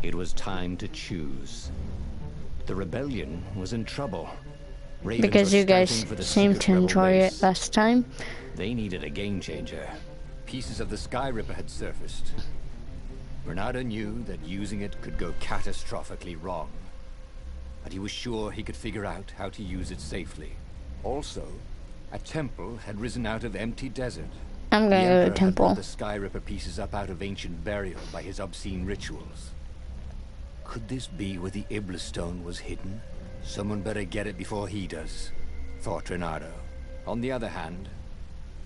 It was time to choose. The rebellion was in trouble. Ravens because you guys seemed to enjoy it last time. They needed a game changer. Pieces of the Sky Ripper had surfaced. Bernardo knew that using it could go catastrophically wrong. But he was sure he could figure out how to use it safely. Also, a temple had risen out of empty desert. I'm gonna go to the temple. Brought the Sky Ripper pieces up out of ancient burial by his obscene rituals. Could this be where the Iblis stone was hidden? Someone better get it before he does, thought Renato. On the other hand,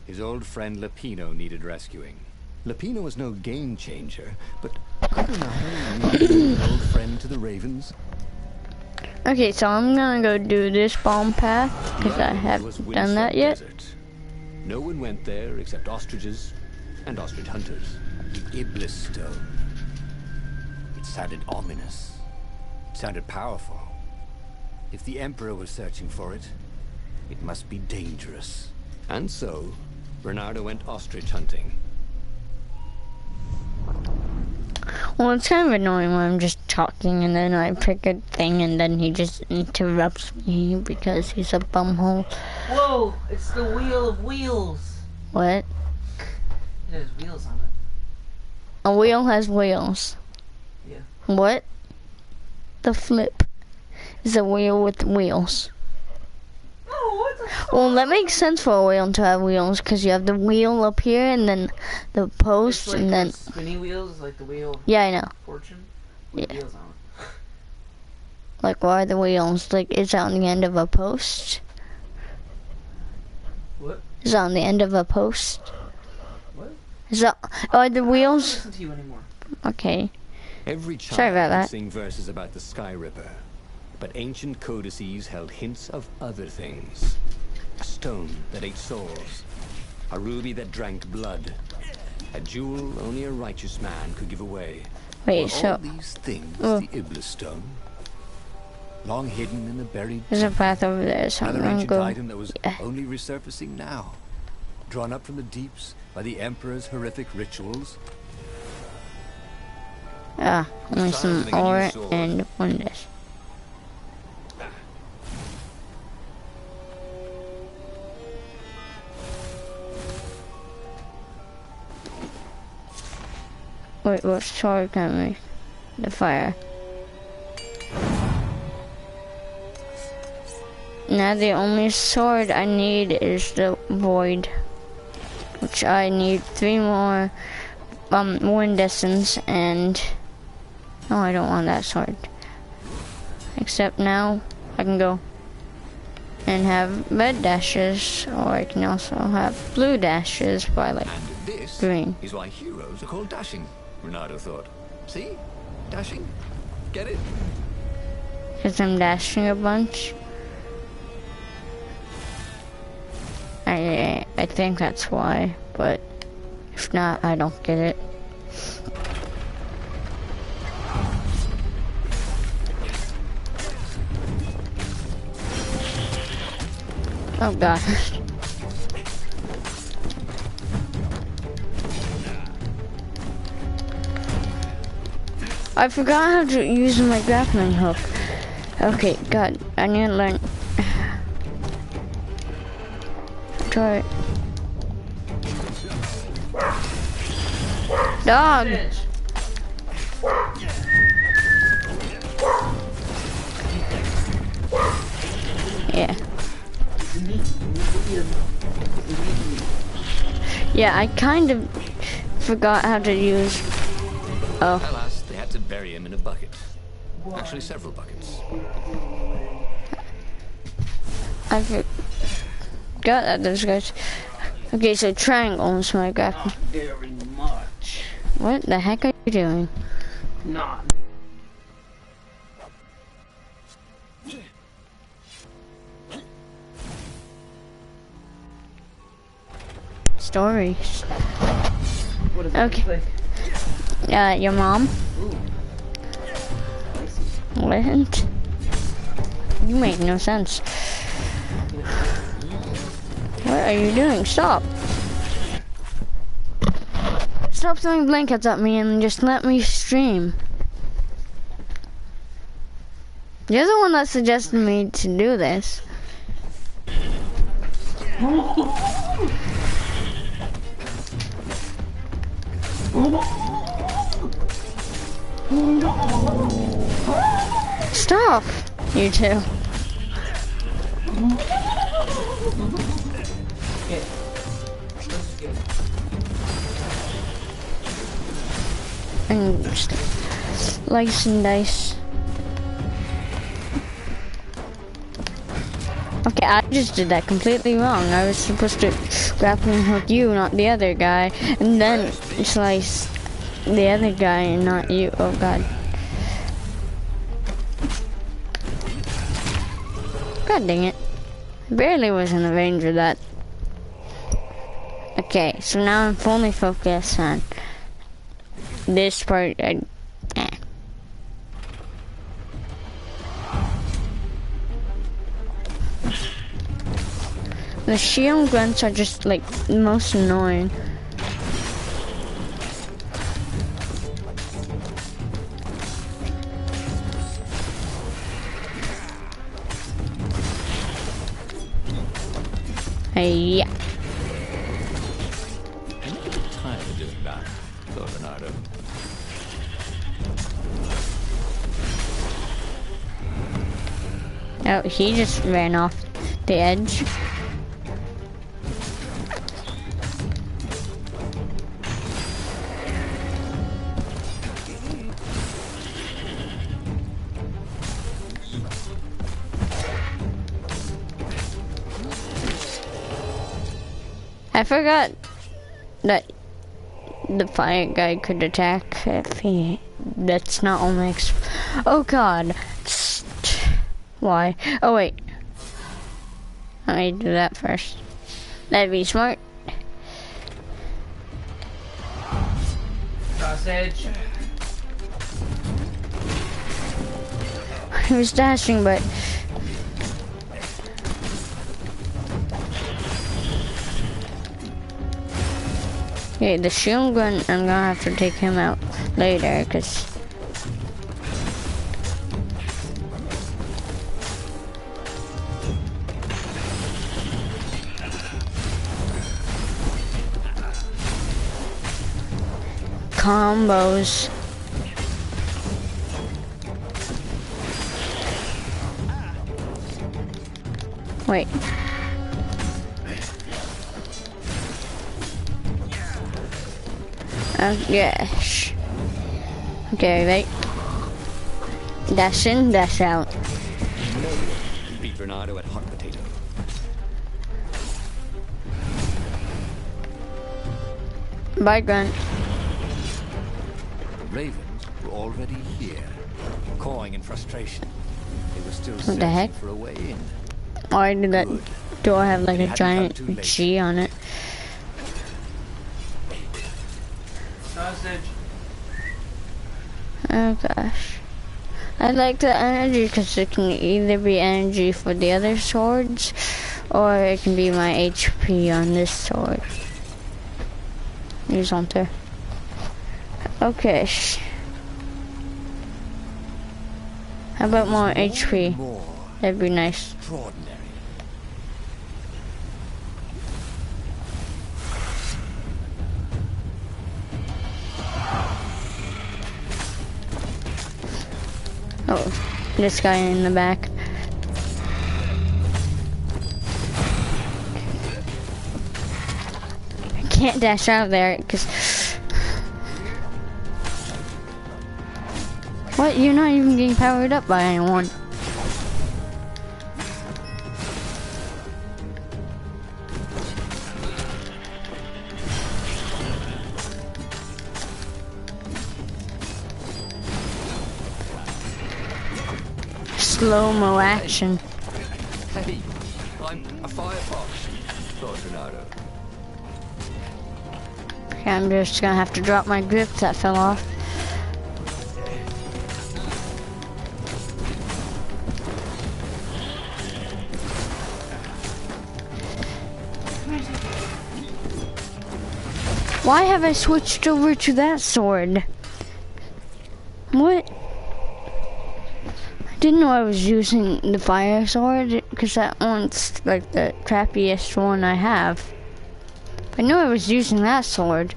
his old friend Lapino needed rescuing. Lapino was no game changer, but could Renato be an old friend to the Ravens? Okay, so I'm gonna go do this bomb path because I haven't done that yet. Desert. No one went there except ostriches and ostrich hunters. The Iblis stone. It sounded ominous. It sounded powerful. If the Emperor was searching for it, it must be dangerous. And so, Bernardo went ostrich hunting. Well, it's kind of annoying when I'm just talking and then I pick a thing and then he just interrupts me because he's a bumhole. Whoa! It's the wheel of wheels! What? It has wheels on it. A wheel has wheels. Yeah. What? The flip is a wheel with wheels. Oh, what the fuck? Well, that makes sense for a wheel to have wheels because you have the wheel up here and then the post It's like and then... spinny wheels, like the wheel of Yeah, I know. fortune with Yeah. wheels on it. Like, why are the wheels? Like, it's on the end of a post? What? Is it on the end of a post? What? Is that... Are the I don't wheels... listen to you anymore. Okay. Every child Sorry about could that. sing verses about the Sky Ripper, but ancient codices held hints of other things. A stone that ate souls, a ruby that drank blood, a jewel only a righteous man could give away. Wait, Were so... all these things Oh. the Iblis stone? Long hidden in the buried There's a path over there, so I'm another gonna ancient go... item that was Yeah. only resurfacing now. Drawn up from the deeps by the Emperor's horrific rituals. Ah, only some ore and one dish. Wait, what sword can I make? The fire. Now the only sword I need is the void, which I need 3 more wind essence and no, I don't want that sword. Except now I can go and have red dashes, or I can also have blue dashes by like And this green. is why heroes are called dashing, Renato thought. See? Dashing? Get it? Because I'm dashing a bunch. I think that's why, but if not, I don't get it. Oh gosh. I forgot how to use my grappling hook. Okay, God, I need to learn. Try it. Dog! Yeah. Yeah, I kind of forgot how to use... Oh. Alas, they had to bury him in a bucket. Actually, several buckets. I forgot that those guys... Okay, so triangle is my grappling. Not very much. What the heck are you doing? Not. Stories. What is Okay. Like? Your mom? Ooh. What? You make no sense. What are you doing? Stop. Stop throwing blankets at me and just let me stream. You're the one that suggested me to do this. Stop, you two. And slice and dice. Okay, I just did that completely wrong. I was supposed to grappling hook you, not the other guy, and then slice the other guy and not you. Oh god. God dang it. I barely was in the range of that. Okay, so now I'm fully focused on this part. The shield grunts are just like the most annoying. Hey, yeah. Time for doing that, Leonardo. Oh, he just ran off the edge. I forgot that the fire guy could attack if he... That's not only... Oh god. Why? Oh wait. Let me do that first. That'd be smart. Sausage. He was dashing, but... Okay, the shield gun, I'm gonna have to take him out later, because... Combos. Wait. Yes. Okay, wait. Dash in, dash out. No one can beat Bernardo at hot potato. Bye, Grunt. The Ravens were already here, cawing in frustration. They were still What the searching heck? for a way in. Why did that door have like They a hadn't giant come too late. G on it? Sausage. Oh gosh. I like the energy because it can either be energy for the other swords or it can be my HP on this sword. Use on there. Okay. How about more HP? More That'd be nice. extraordinary. Oh, this guy in the back. I can't dash out there because... What? You're not even getting powered up by anyone. Slow-mo action. Hey, I'm a firefox, thought Bernardo. Okay, I'm just gonna have to drop my grip that fell off. Why have I switched over to that sword? What? I didn't know I was using the fire sword because that one's like the crappiest one I have. If I knew I was using that sword,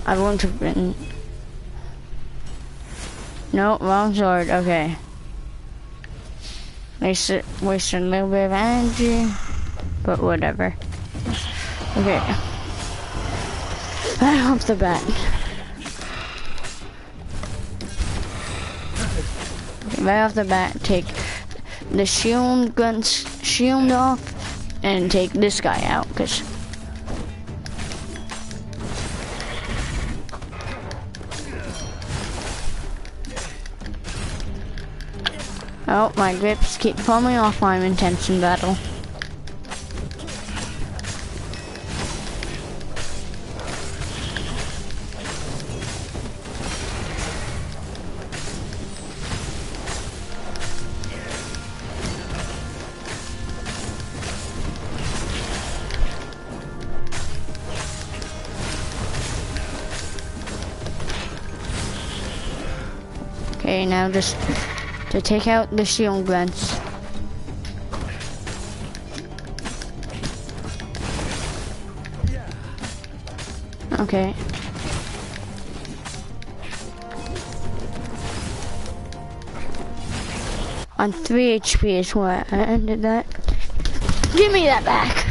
I wouldn't have been. No, wrong sword. Okay. Wasted a little bit of energy, but whatever. Okay. Right off the bat. Right off the bat, take the shield off and take this guy out, cause oh, my grips keep falling off while I'm intense in battle. Okay, now just to take out the shield grunts. Okay. On 3 HP is where I ended that. Give me that back!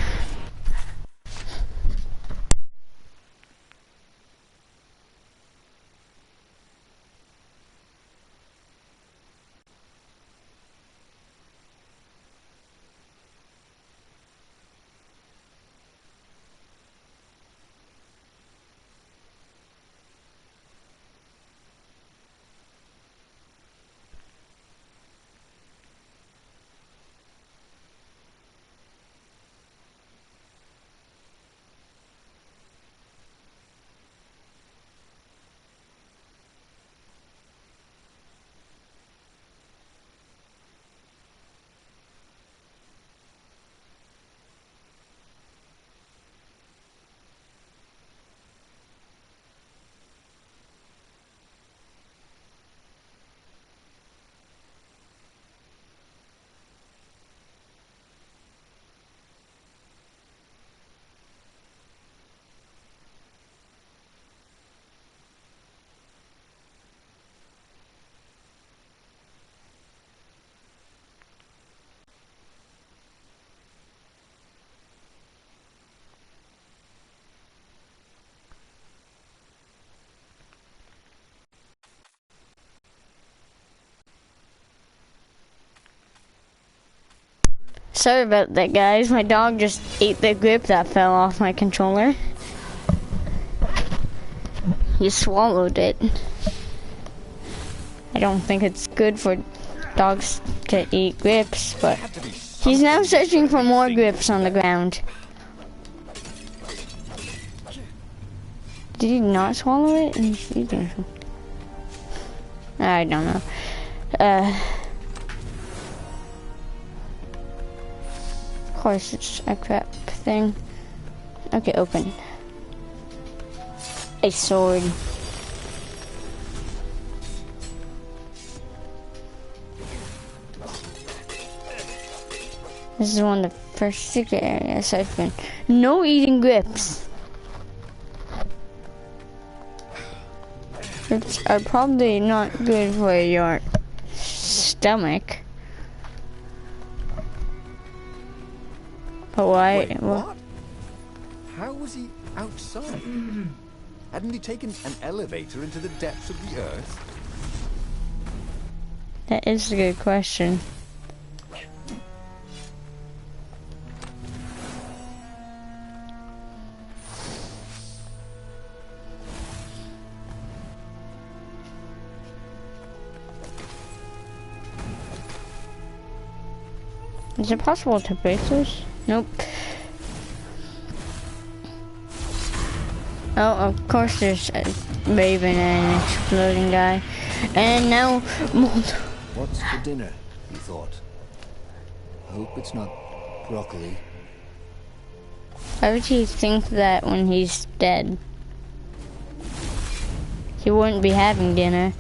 Sorry about that, guys. My dog just ate the grip that fell off my controller. He swallowed it. I don't think it's good for dogs to eat grips, but he's now searching for more grips on the ground. Did he not swallow it? He's eating some. I don't know. Of course, it's a crap thing. Okay, open. A sword. This is one of the first secret areas I've been. No eating grips. Grips are probably not good for your stomach. But why? Wait, what? How was he outside? Hadn't he taken an elevator into the depths of the earth? That is a good question. Is it possible to break those? Nope. Oh, of course there's a raven and an exploding guy. And now... What's for dinner, he thought. Hope it's not broccoli. Why would he think that when he's dead? He wouldn't be having dinner.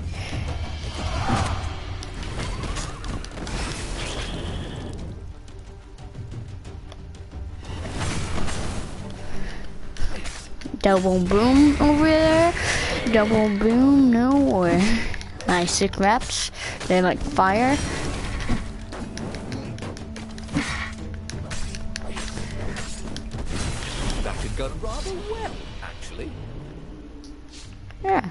double boom over there. Double boom nowhere. Nice sick wraps. They like fire. That had gone rather well, actually. Yeah.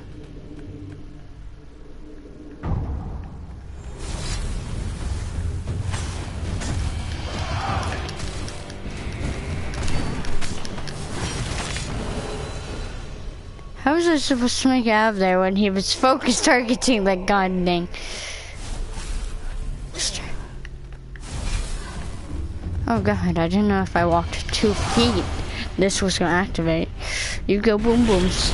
How was I supposed to make it out of there when he was focus targeting that god dang? Oh god, I didn't know if I walked 2 feet, this was gonna activate. You go boom booms.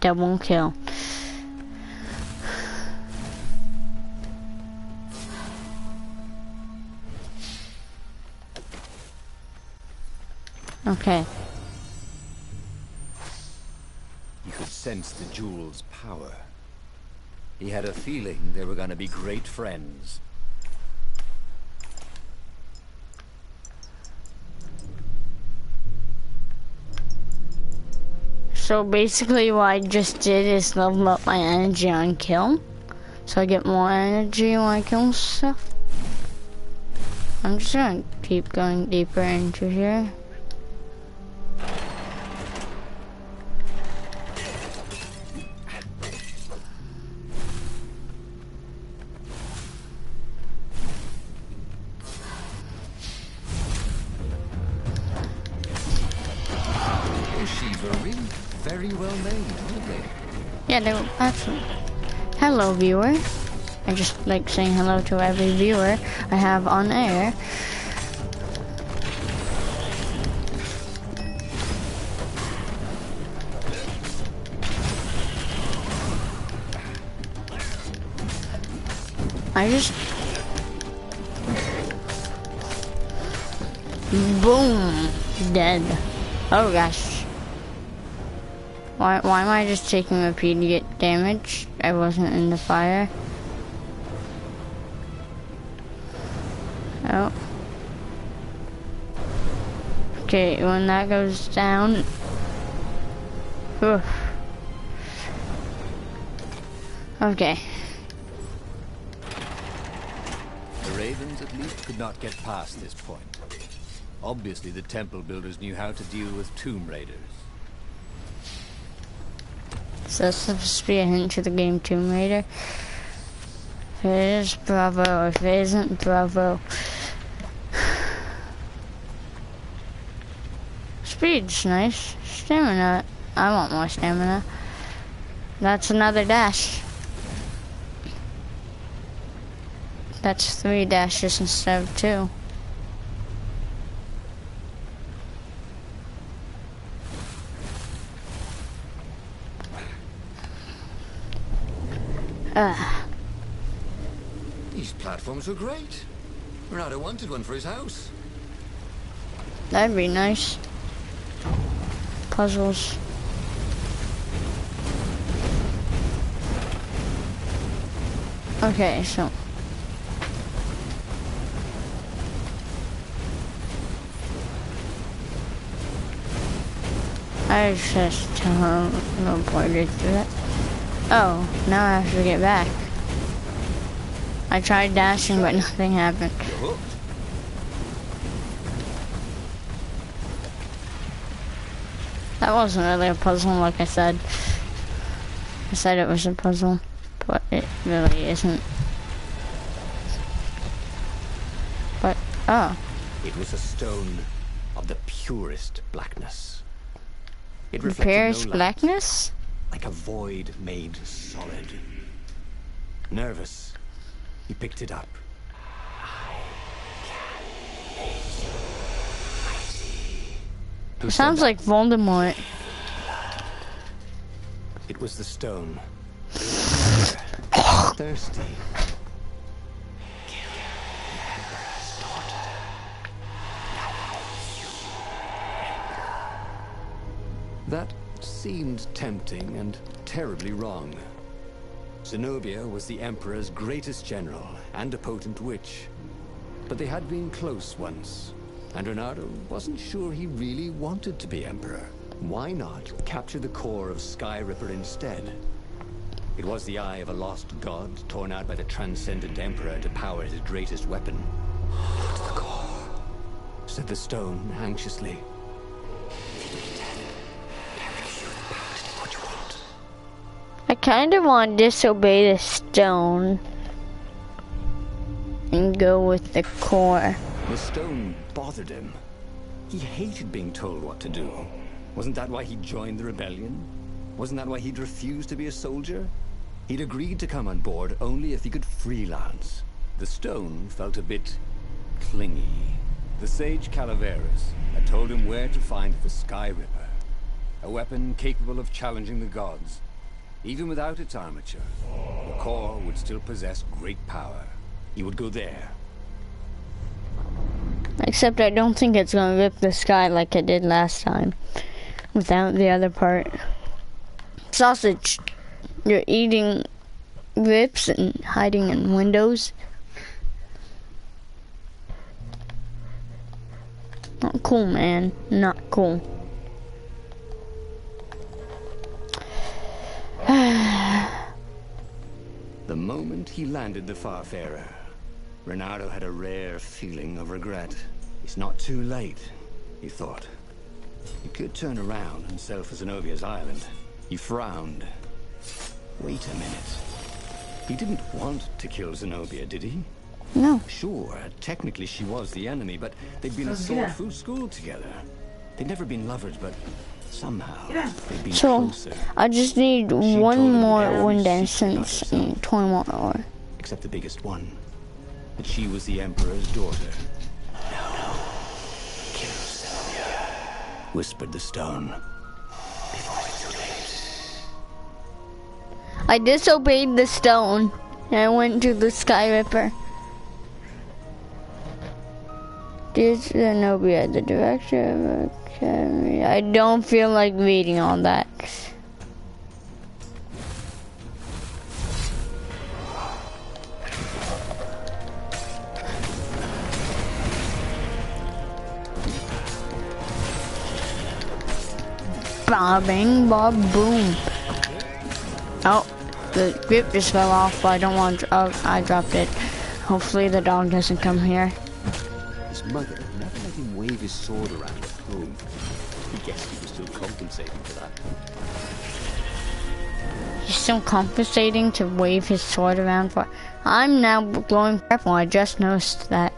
Double kill. Okay. You could sense the jewel's power. He had a feeling they were gonna be great friends. So basically what I just did is level up my energy on kill. So I get more energy when I kill stuff. I'm just gonna keep going deeper into here. Very well made, aren't they? Yeah, they were actually. Hello, viewer. I just like saying hello to every viewer I have on air. I just boom, dead. Oh gosh. Why am I just taking repeated damage? I wasn't in the fire. Oh. Okay, when that goes down. Whew. Okay. The Ravens at least could not get past this point. Obviously the temple builders knew how to deal with tomb raiders. So that's supposed to be a hint to the game Tomb Raider. If it is, bravo. If it isn't, bravo. Speed's nice. Stamina. I want more stamina. That's another dash. That's 3 dashes instead of 2. These platforms are great. Renato wanted one for his house. That'd be nice. Puzzles. Okay, so. I just teleported through that. Oh, now I have to get back. I tried dashing, but nothing happened. That wasn't really a puzzle, like I said. I said it was a puzzle, but it really isn't. But, oh. It was a stone of the purest blackness. It reflected Purest no light, blackness? like a void made solid. Nervous, he picked it up. It sounds like Voldemort. It was the stone. Thirsty. That seemed tempting and terribly wrong. Zenobia was the Emperor's greatest general and a potent witch. But they had been close once, and Renato wasn't sure he really wanted to be Emperor. Why not capture the core of Sky Ripper instead? It was the eye of a lost god torn out by the transcendent Emperor to power his greatest weapon. "What's the core?" said the stone anxiously. I kind of want to disobey the stone and go with the core. The stone bothered him. He hated being told what to do. Wasn't that why he joined the rebellion? Wasn't that why he'd refused to be a soldier? He'd agreed to come on board only if he could freelance. The stone felt a bit clingy. The sage Calaveras had told him where to find the Sky Ripper, a weapon capable of challenging the gods. Even without its armature, the core would still possess great power. He would go there. Except I don't think it's gonna rip the sky like it did last time. Without the other part. Sausage, you're eating rips and hiding in windows. Not cool, man. Not cool. The moment he landed the Farfarer, Renato had a rare feeling of regret. It's not too late, he thought. He could turn around and sail for Zenobia's island. He frowned. Wait a minute. He didn't want to kill Zenobia, did he? No. Sure, technically she was the enemy, but they'd been at sword food school together. They'd never been lovers, but somehow they'd been closer. I just need one more wind essence and 20 more ore. Except the biggest one. That she was the Emperor's daughter. No. Kill Zenobia, whispered the stone. Before it's too late. I disobeyed the stone and I went to the Sky Ripper. Dear Zenobia, the director of Academy. I don't feel like reading all that. Bob, bing, bob, boom. Oh, the grip just fell off, but I don't want. Oh, I dropped it. Hopefully the dog doesn't come here. His mother never let him wave his sword around at home. He guessed he was still compensating for that. He's still compensating to wave his sword around for. I'm now glowing purple. I just noticed that.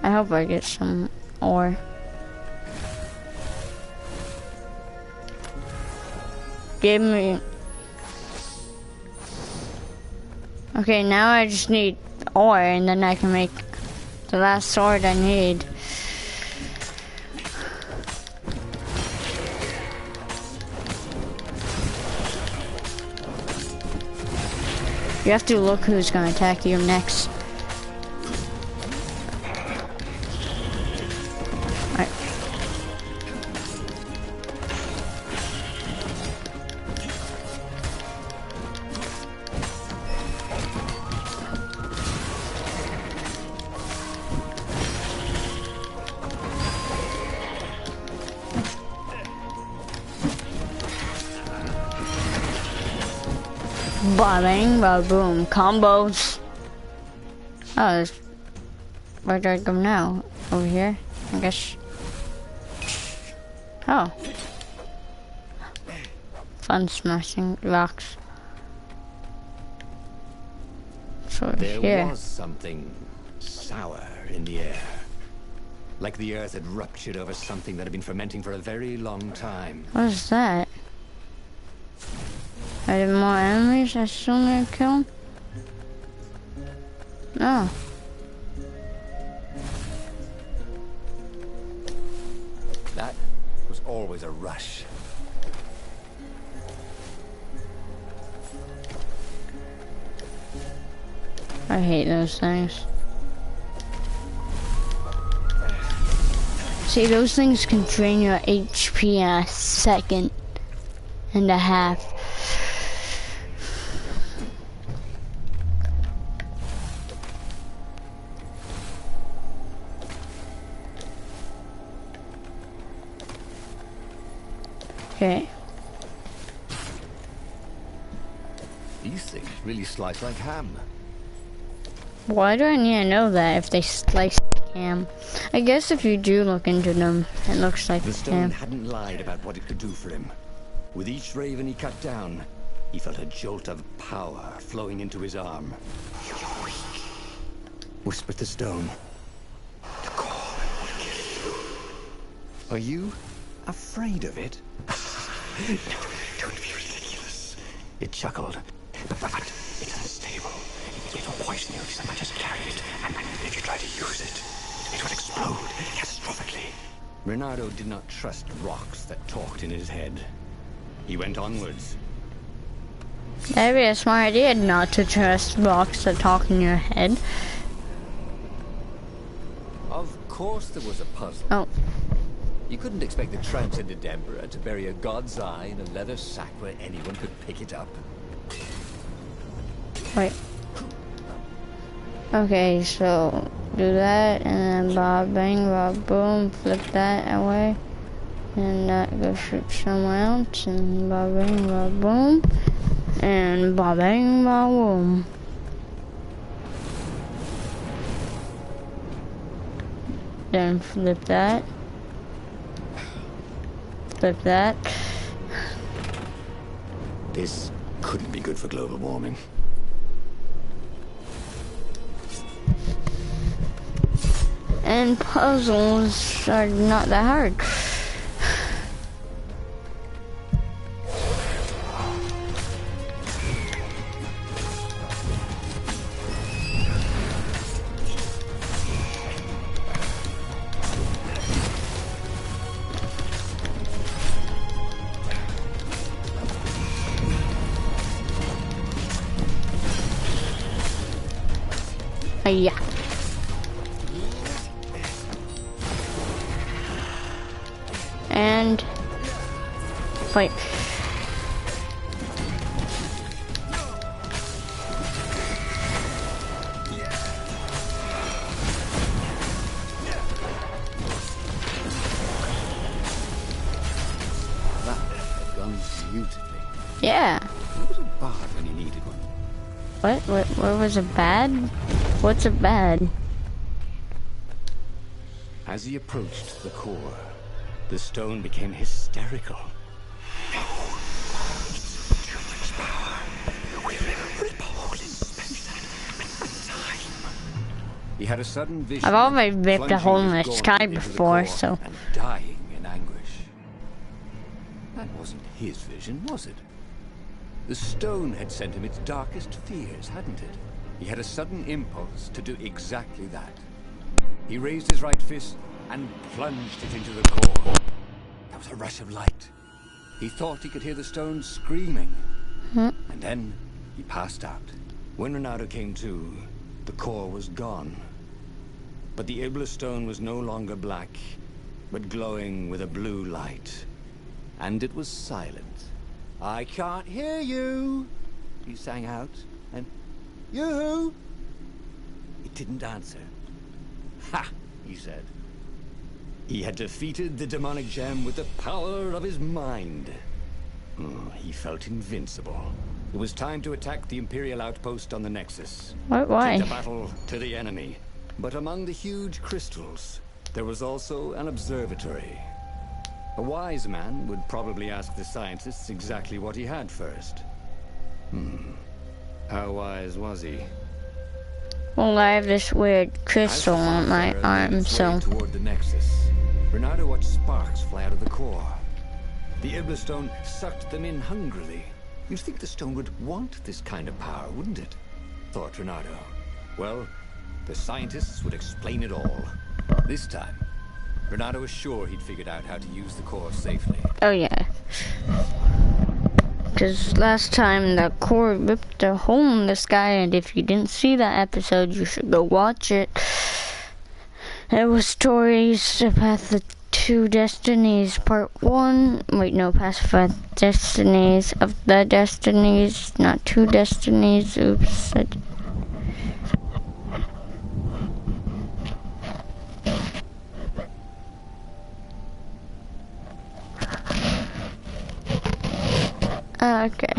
I hope I get some ore. Give me. Okay, now I just need ore and then I can make the last sword I need. You have to look who's gonna attack you next. Alright. Ba-bang, ba-boom. Combos. Oh, where do I go now? Over here? I guess. Oh. Fun smashing rocks. So There here. was something sour in the air. Like the earth had ruptured over something that had been fermenting for a very long time. What is that? Are there more enemies I still need to kill? No. That was always a rush. I hate those things. See, those things can drain your HP in a second. and a half. Okay. These things really slice like ham. Why do I need to know that if they slice ham? I guess if you do look into them, it looks like The stone ham. hadn't lied about what it could do for him. With each raven he cut down, he felt a jolt of power flowing into his arm. "You're weak," whispered the stone. "The core will kill you." "Are you afraid of it?" "No, don't be ridiculous," it chuckled. "But it's unstable. It will poison you so much as carry it, and if you try to use it, it will explode catastrophically." Renato did not trust rocks that talked in his head. He went onwards. That'd be a smart idea not to trust rocks that talk in your head. Of course there was a puzzle. Oh, You couldn't expect the transcendent emperor to bury a god's eye in a leather sack where anyone could pick it up. wait. Okay, so do that, and then bob, bang, bob, boom, flip that away. And that goes shoot somewhere else, and bob, bang, bob, boom. And bob, bang, bob, boom. Then flip that. Flip that. This couldn't be good for global warming. And puzzles are not that hard. Yeah. And wait. That had gone beautifully. Yeah. It was a bard when you needed one. What was it bad? What's it bad? As he approached the core, the stone became hysterical. He had a sudden vision. I've always ripped a plunging hole in his the gauntlet sky into the before, core so And dying in anguish. That wasn't his vision, was it? The stone had sent him its darkest fears, hadn't it? He had a sudden impulse to do exactly that. He raised his right fist and plunged it into the core. There was a rush of light. He thought he could hear the stone screaming. And then he passed out. When Renato came to, the core was gone. But the Iblis stone was no longer black, but glowing with a blue light. And it was silent. "I can't hear you," he sang out. And, "You?" It didn't answer. "Ha!" he said. He had defeated the demonic gem with the power of his mind. He felt invincible. It was time to attack the Imperial outpost on the Nexus. why? Take the battle to the enemy. But among the huge crystals, there was also an observatory. A wise man would probably ask the scientists exactly what he had first. How wise was he? Well, I have this weird As crystal the on my Starfarer made arm, its way so toward the Nexus, Renato watched sparks fly out of the core. The Iblis stone sucked them in hungrily. You'd think the stone would want this kind of power, wouldn't it? Thought Renato. Well, the scientists would explain it all. This time, Renato was sure he'd figured out how to use the core safely. oh yeah. Because last time the core ripped a hole in the sky, and if you didn't see that episode, you should go watch it. It was stories about the to Destinies Part 1. Wait, no, Pacified Destinies of the Destinies, not two Destinies. Oops. Okay.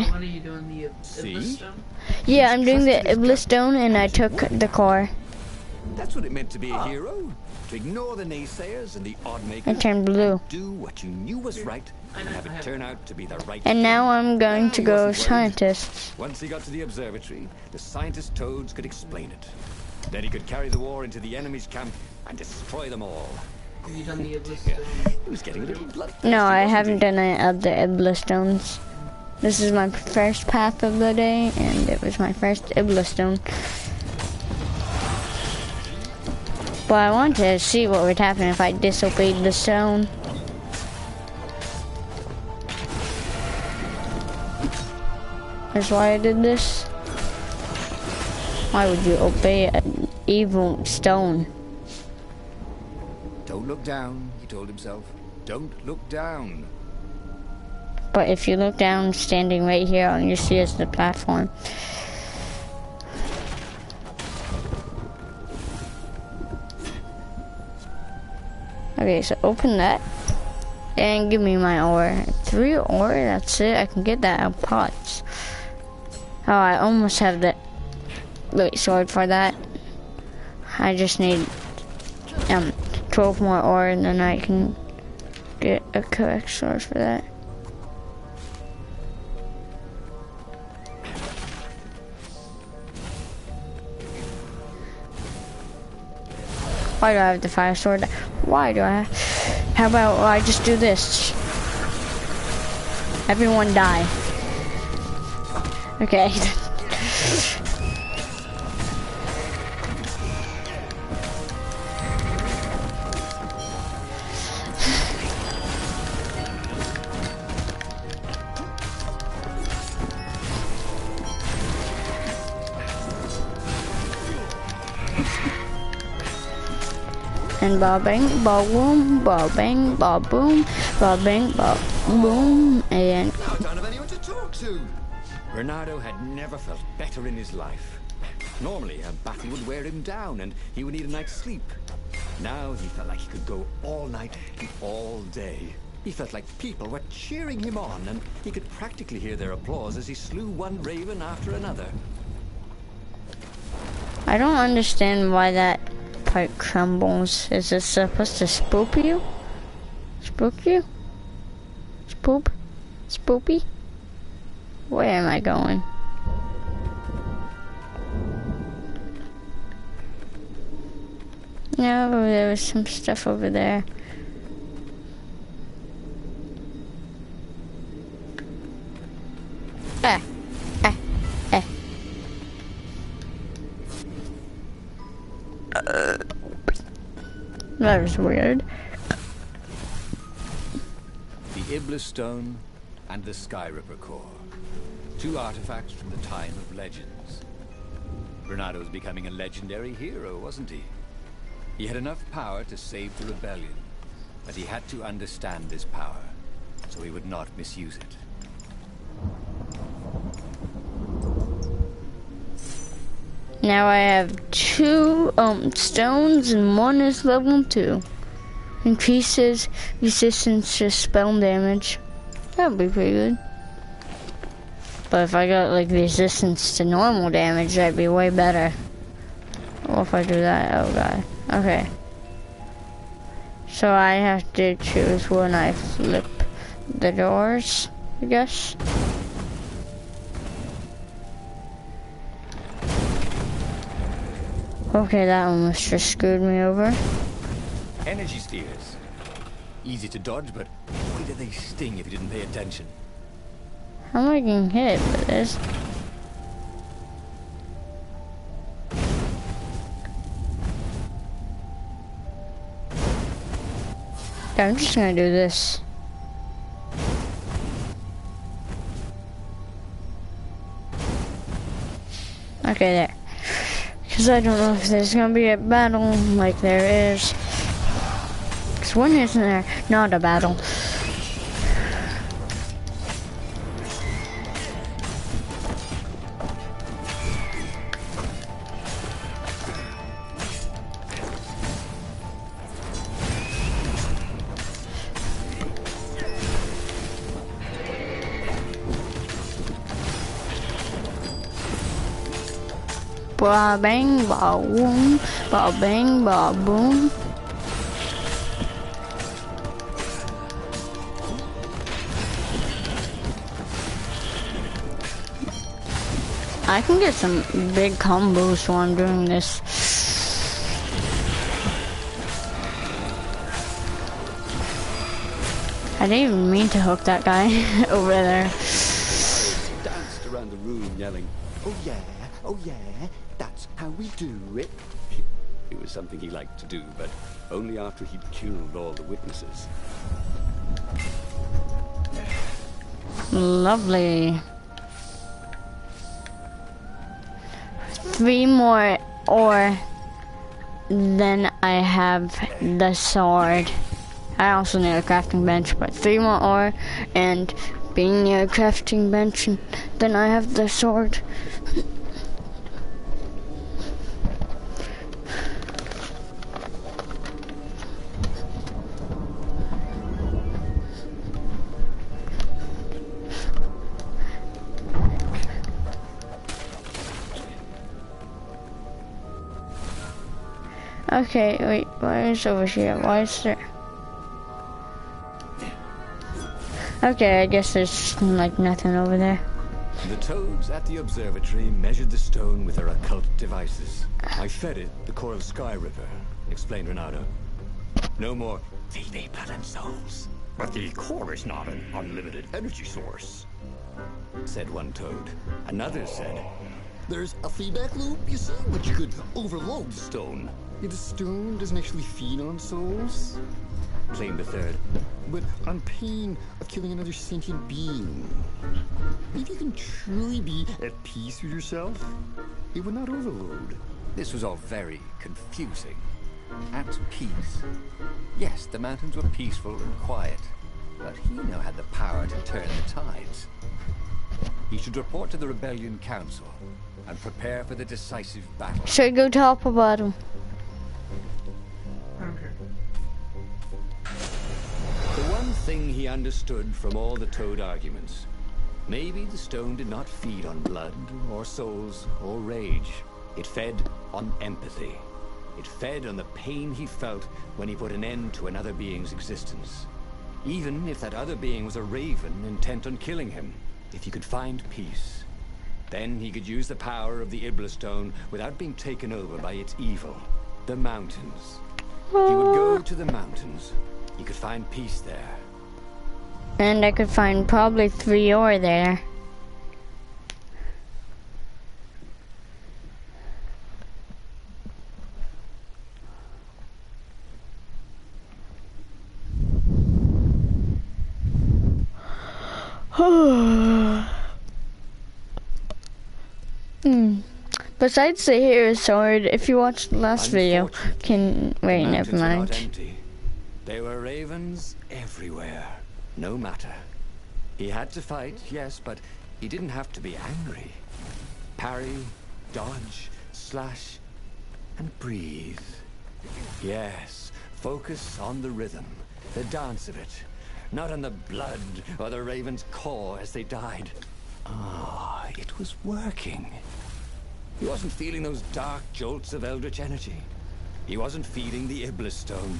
What are you doing, the Iblistone? Yeah, I'm doing the Iblistone, and I took the core. That's what it meant to be a hero. To ignore the naysayers and the odd makers. It turned blue. Do what you knew was right and have it turn out to be the right And thing. now I'm going to He go wasn't worried. scientist. Once he got to the observatory, the scientist toads could explain it. Then he could carry the war into the enemy's camp and destroy them all. Have you done the Iblistone? He was getting a little bloodthirsty, No, I wasn't haven't he? done any of the Iblistones. This is my first path of the day, and it was my first Iblistone. But I wanted to see what would happen if I disobeyed the stone. That's why I did this. Why would you obey an evil stone? Don't look down, he told himself. Don't look down. But if you look down, standing right here, all you see is the platform. Okay, so open that. And give me my ore. 3 ore, that's it. I can get that out of pots. Oh, I almost have the sword for that. I just need 12 more ore, and then I can get a correct sword for that. Why do I have the fire sword? Why do I have... How about I just do this? Everyone die. Okay. And ba bang, ba boom, ba bang, ba boom, ba bang, ba boom, and Now I don't have anyone to talk to. Bernardo had never felt better in his life. Normally, a battle would wear him down and he would need a night's sleep. Now he felt like he could go all night and all day. He felt like people were cheering him on and he could practically hear their applause as he slew one raven after another. I don't understand why that part crumbles. Is it supposed to spook you? Spook you? Spoop? Spoopy? Where am I going? No, there was some stuff over there. Ah. That was weird. The Iblis Stone and the Sky Ripper Core. 2 artifacts from the time of legends. Bernardo was becoming a legendary hero, wasn't he? He had enough power to save the rebellion, but he had to understand this power, so he would not misuse it. Now I have 2 stones and 1 is level 2. Increases resistance to spell damage. That would be pretty good. But if I got like resistance to normal damage, that'd be way better. What if I do that? Oh god. Okay. So I have to choose when I flip the doors, I guess. Okay, that almost just screwed me over. Energy spheres. Easy to dodge, but boy do they sting if you didn't pay attention. How am I getting hit with this? Yeah, I'm just gonna do this. Okay, there. Because I don't know if there's gonna be a battle like there is. Because when isn't there not a battle? Ba bang ba boom, ba bang ba boom. I can get some big combos while I'm doing this. I didn't even mean to hook that guy over there. Danced around the room yelling, oh yeah, that's how we do it. It was something he liked to do, but only after he'd killed all the witnesses. Lovely. 3 more ore, then I have the sword. I also need a crafting bench, but 3 more ore, and being near a crafting bench, and then I have the sword. Okay, wait, why is over here? Why is there? Okay, I guess there's like nothing over there. The toads at the observatory measured the stone with their occult devices. I fed it the core of Sky River, explained Renato. No more thieving blood and souls. But the core is not an unlimited energy source, said one toad. Another said, there's a feedback loop, you see, which could overload the stone. The stone doesn't actually feed on souls, claimed a third. but on pain of killing another sentient being. If you can truly be at peace with yourself, it would not overload. This was all very confusing. At peace. Yes, the mountains were peaceful and quiet, but he now had the power to turn the tides. He should report to the Rebellion Council and prepare for the decisive battle. Should I go top or bottom? Okay. The one thing he understood from all the toad arguments, maybe the stone did not feed on blood or souls or rage. It fed on empathy. It fed on the pain he felt when he put an end to another being's existence. Even if that other being was a raven intent on killing him. If he could find peace, then he could use the power of the Iblis stone without being taken over by its evil. The mountains. He would go to the mountains. He could find peace there. And I could find probably 3 ore there. Besides the hero sword, if you watched the last video, can wait, never Mountains were not mind. empty. There were ravens everywhere, no matter. He had to fight, yes, but he didn't have to be angry. Parry, dodge, slash, and breathe. Yes, focus on the rhythm, the dance of it, not on the blood or the raven's core as they died. Ah, it was working. He wasn't feeling those dark jolts of eldritch energy. He wasn't feeding the Iblis stone.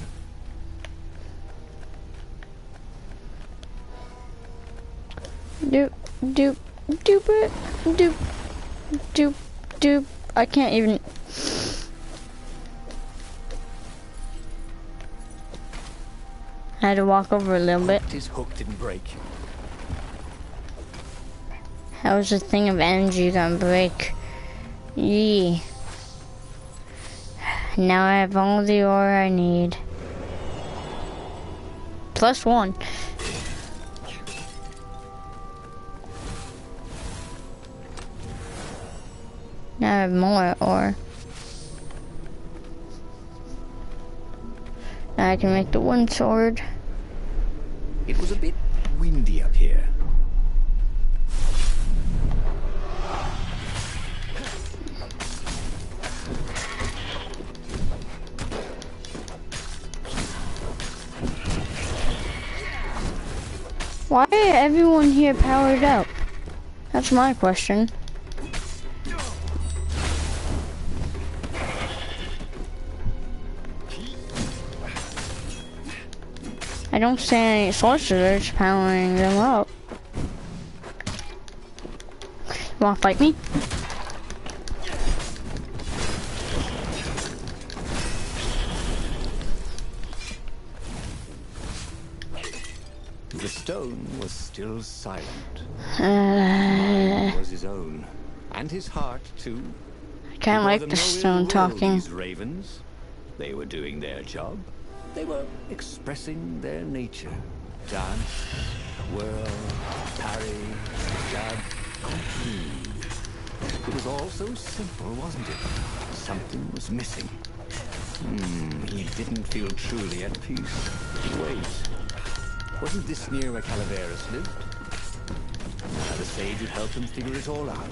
Doop, doop, doop it, doop, doop, doop. I can't even. I had to walk over a little bit. His hook didn't break. How is a thing of energy gonna break? Yee. Now I have all the ore I need. +1. Now I have more ore. I can make the wind sword. It was a bit windy up here. Why are everyone here powered up? That's my question. I don't see any sorcerers powering them up. You wanna fight me? The stone was still silent. I Was his own, and his heart too. can't Bore like them the no ill stone will, talking. These ravens, they were doing their job. They were expressing their nature. Dance, whirl, parry, jab. It was all so simple, wasn't it? Something was missing. He didn't feel truly at peace. Wait. Wasn't this near where Calaveras lived? The sage would help him figure it all out.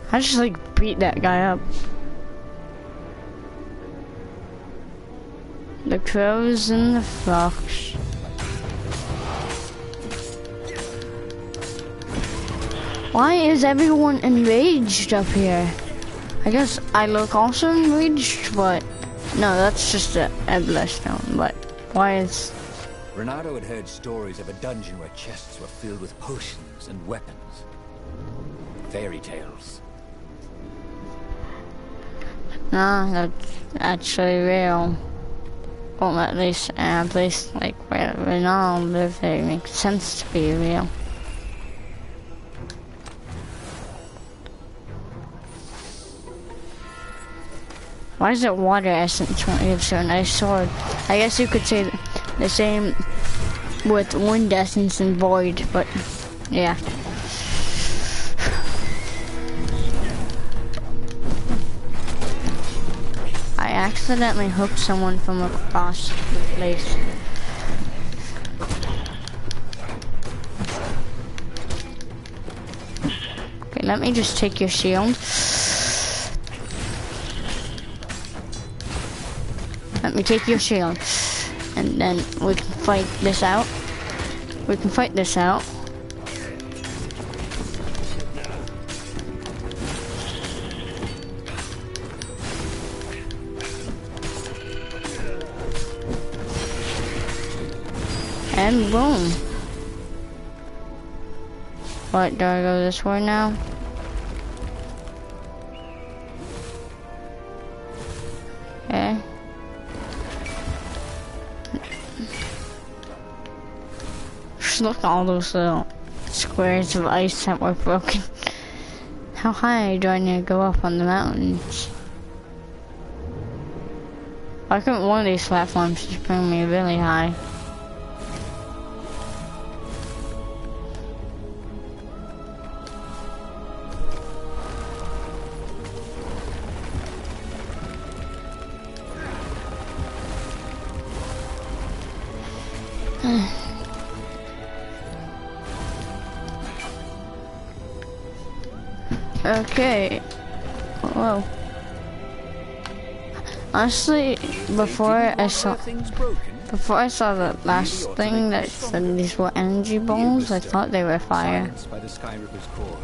I just like beat that guy up. The crows and the fox. Why is everyone enraged up here? I guess I look also enraged, but no, that's just a Ebla but why is... Renato had heard stories of a dungeon where chests were filled with potions and weapons. Fairy tales. No, that's actually real. Well, at least in a place like where Renato lives, it makes sense to be real. Why is it water essence when it gives you a nice sword? I guess you could say the same with wind essence and void, but yeah. I accidentally hooked someone from across the place. Okay, let me just take your shield. Let me take your shield, and then we can fight this out. We can fight this out. And boom. What, do I go this way now? Okay. Just look at all those little squares of ice that were broken. How high do I need to go up on the mountains? Why couldn't one of these platforms just bring me really high? Okay. Whoa. Honestly, before I saw the last thing that said these were energy balls, I thought they were fire. Science by the Sky Ripper's core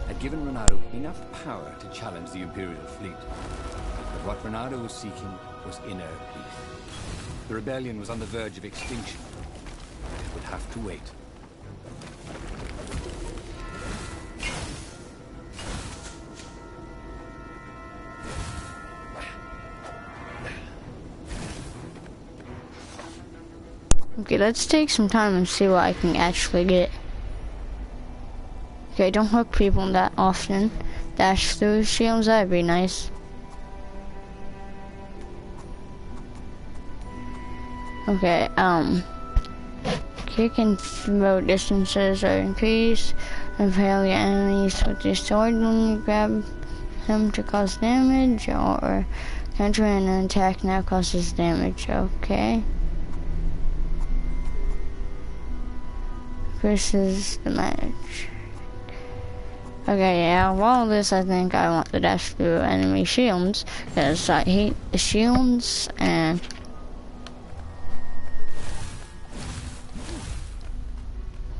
had given Renato enough power to challenge the Imperial fleet. But what Renato was seeking was inner peace. The rebellion was on the verge of extinction. It would have to wait. Okay, let's take some time and see what I can actually get. Okay, don't hook people that often. Dash through shields, that'd be nice. Okay, You can throw distances or increase and fail your enemies with your sword when you grab him to cause damage, or counter an attack now causes damage. Okay. Versus the match. Okay, yeah, while this, I think I want to dash through enemy shields, because I hate the shields, and...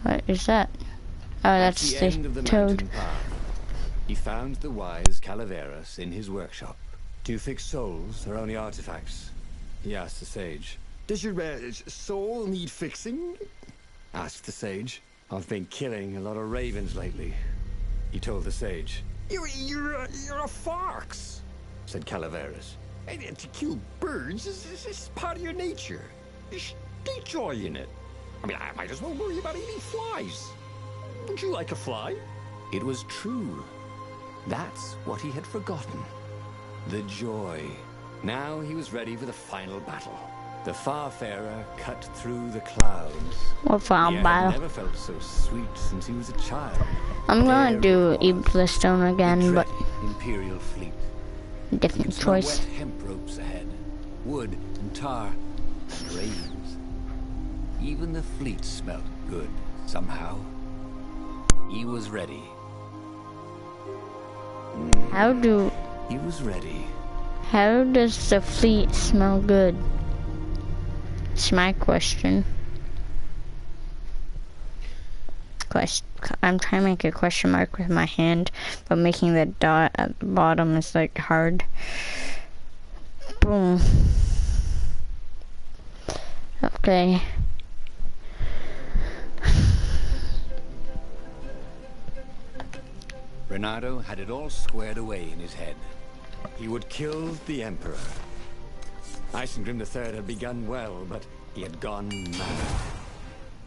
What is that? Oh, that's At the end of the toad. mountain path, he found the wise Calaveras in his workshop. Do you fix souls or only artifacts? He asked the sage. Does your soul need fixing? Asked the sage. I've been killing a lot of ravens lately, he told the sage. You're a fox, said Calaveras. and to kill birds is part of your nature. You should take joy in it. I mean, I might as well worry about eating flies. Would you like a fly? It was true. That's what he had forgotten. The joy. Now he was ready for the final battle. The Farfarer cut through the clouds. What farm He had battle? never felt so sweet since he was a child. I'm gonna There do it was, Eblistone again, the but dreaded Imperial fleet. You different could smell choice. wet hemp ropes ahead, wood and tar and ravens. Even the fleet smelt good somehow. He was ready. How He was ready. does the fleet smell good? It's my question. I'm trying to make a question mark with my hand, but making the dot at the bottom is like hard. Boom. Okay. Renato had it all squared away in his head. He would kill the Emperor. Isengrim III had begun well, but he had gone mad.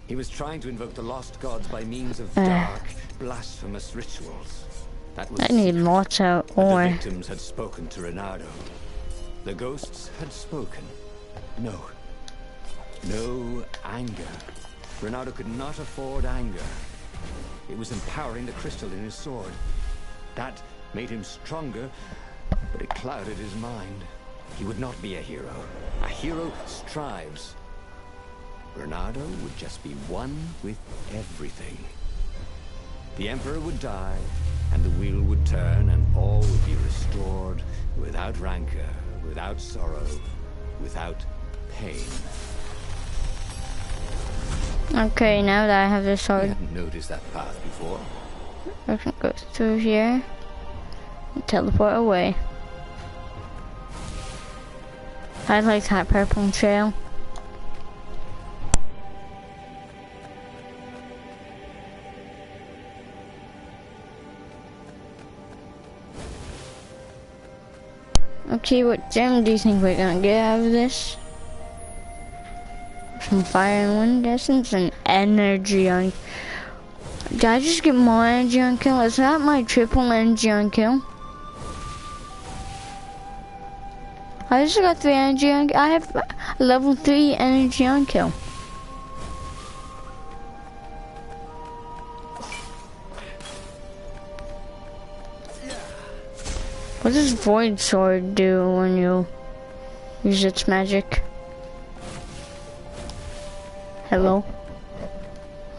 He was trying to invoke the lost gods by means of dark, blasphemous rituals. That was I need lots of but the ore. victims had spoken to Renato. The ghosts had spoken. No anger. Renato could not afford anger. It was empowering the crystal in his sword. That made him stronger, but it clouded his mind. He would not be a hero. A hero strives. Renato would just be one with everything. The Emperor would die, and the wheel would turn, and all would be restored without rancor, without sorrow, without pain. Okay, now that I have the He sword, hadn't noticed that path before. I can go through here and teleport away. I like that purple trail. Okay, what gem do you think we're gonna get out of this? Some fire and wind essence and energy on. Did I just get more energy on kill? Is that my triple energy on kill? I just got 3 energy on. I have level 3 energy on kill. What does Void Sword do when you use its magic? Hello?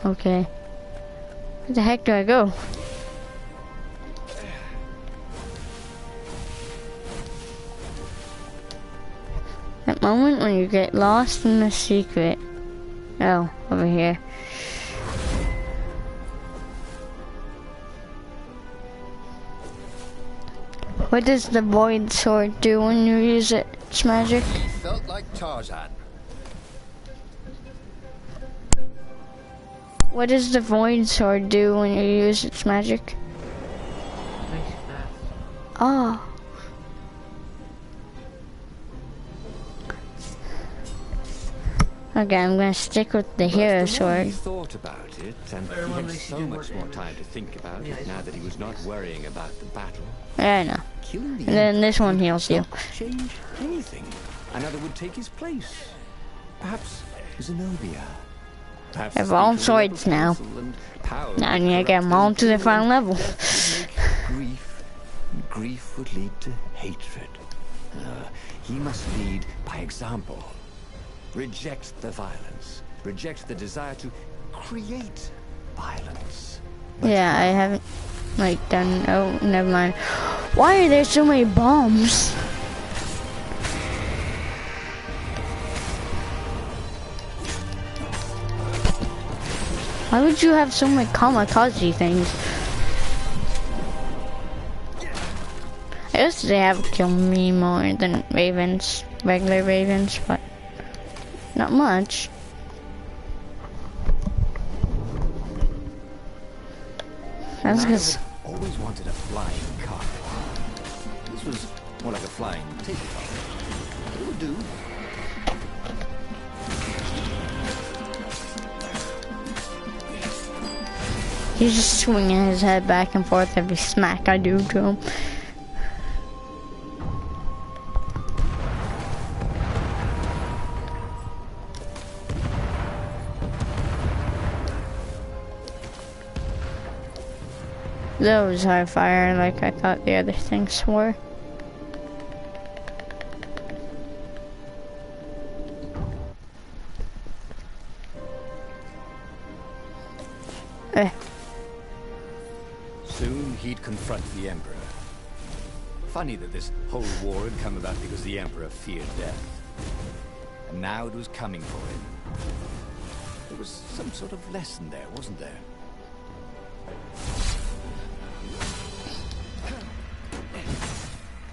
Okay. Where the heck do I go? That moment when you get lost in the secret. Oh, over here. What does the Void Sword do when you use its magic? He felt like Tarzan. What does the Void Sword do when you use its magic? Makes you fast. Oh. Okay, I'm gonna stick with the hero The more he sword. thought about it, and Fire he one had makes you so do much more more damage. time to think about Yeah, it it's now that he was not worrying about the battle. Yeah, I know. Killing the And then Emperor this one would heals you. not change anything. Another would take his place. Perhaps Zenobia. Perhaps I have the all speaker will level swords now. counsel and power Now I would need to get corrupt them all to the until final level. death would make grief, and grief would lead to hatred. He must lead by example. Reject the violence. Reject the desire to create violence. Yeah, I haven't like done. Oh, never mind. Why are there so many bombs? Why would you have so many kamikaze things? I guess they have killed me more than ravens, regular ravens, but not much. That's because Always wanted a flying car. This was more like a flying tabletop. It would do. he's just swinging his head back and forth every smack I do to him. Those are fire like I thought the other things were. Soon he'd confront the Emperor. Funny that this whole war had come about because the Emperor feared death. And now it was coming for him. There was some sort of lesson there, wasn't there?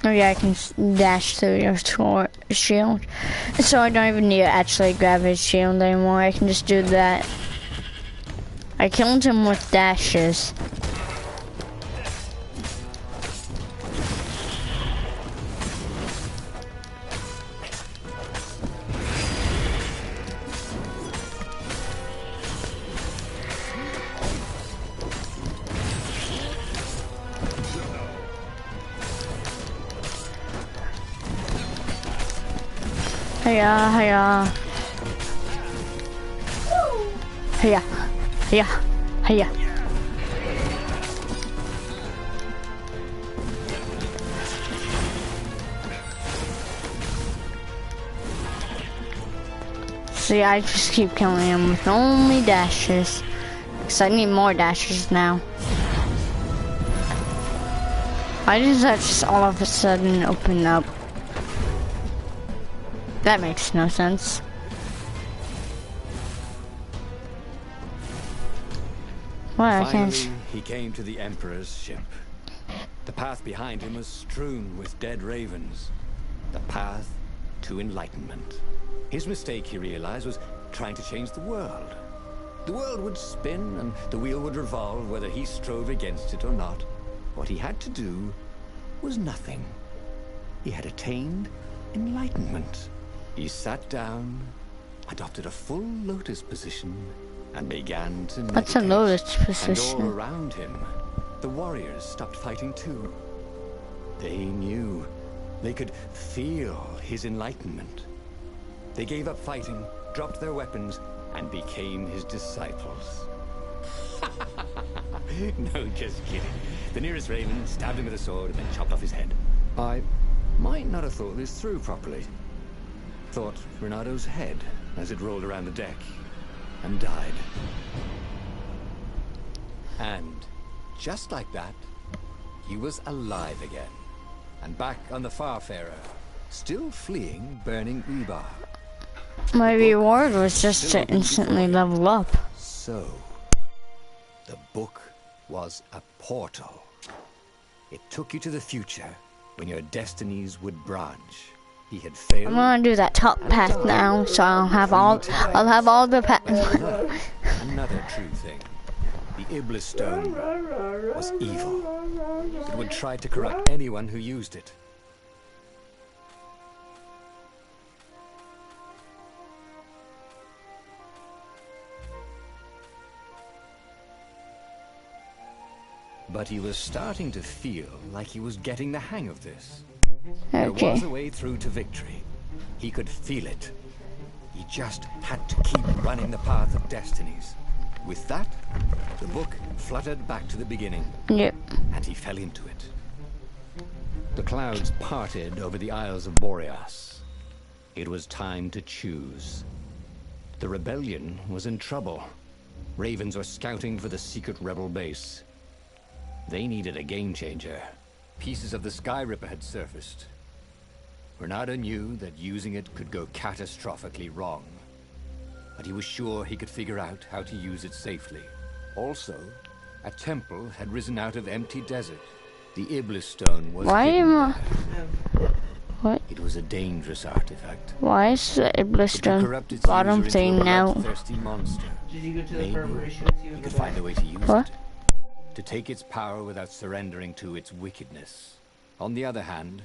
Oh yeah, I can dash through your shield. So I don't even need to actually grab his shield anymore. I can just do that. I killed him with dashes. Hiya, hiya. Hiya, hiya, hiya. See, I just keep killing him with only dashes. Because I need more dashes now. Why does that just all of a sudden open up? That makes no sense. Well, I can't. Finally, he came to the Emperor's ship. The path behind him was strewn with dead ravens. The path to enlightenment. His mistake, he realized, was trying to change the world. The world would spin and the wheel would revolve whether he strove against it or not. What he had to do was nothing. He had attained enlightenment. He sat down, adopted a full lotus position, and began to meditate. What's a lotus And position? all around him, the warriors stopped fighting too. They knew. They could feel his enlightenment. They gave up fighting, dropped their weapons, and became his disciples. No, just kidding. The nearest raven stabbed him with a sword and then chopped off his head. I might not have thought this through properly. Thought Renado's head as it rolled around the deck and died. And just like that, he was alive again and back on the Farfarer, still fleeing burning Ubar. My reward was just to instantly level up. So, the book was a portal. It took you to the future when your destinies would branch. He had failed. I'm gonna do that top path now, so I'll have all the paths. Another true thing. The Iblis Stone was evil. It would try to corrupt anyone who used it. But he was starting to feel like he was getting the hang of this. There was Okay. a way through to victory. He could feel it. He just had to keep running the path of Destinies. With that, the book fluttered back to the beginning, Yep. and he fell into it. The clouds parted over the Isles of Boreas. It was time to choose. The rebellion was in trouble. Ravens were scouting for the secret rebel base. They needed a game changer. Pieces of the Sky Ripper had surfaced. Renato knew that using it could go catastrophically wrong, but he was sure he could figure out how to use it safely. Also, a temple had risen out of empty desert. The Iblis stone was Why hidden am I... there. What? It was a dangerous artifact. Why is the Iblis It could stone corrupt its bottom user thing into a now? bloodthirsty monster. Did you go to the Maybe preparation and see he what could the find a way to use What? it. To take its power without surrendering to its wickedness. On the other hand,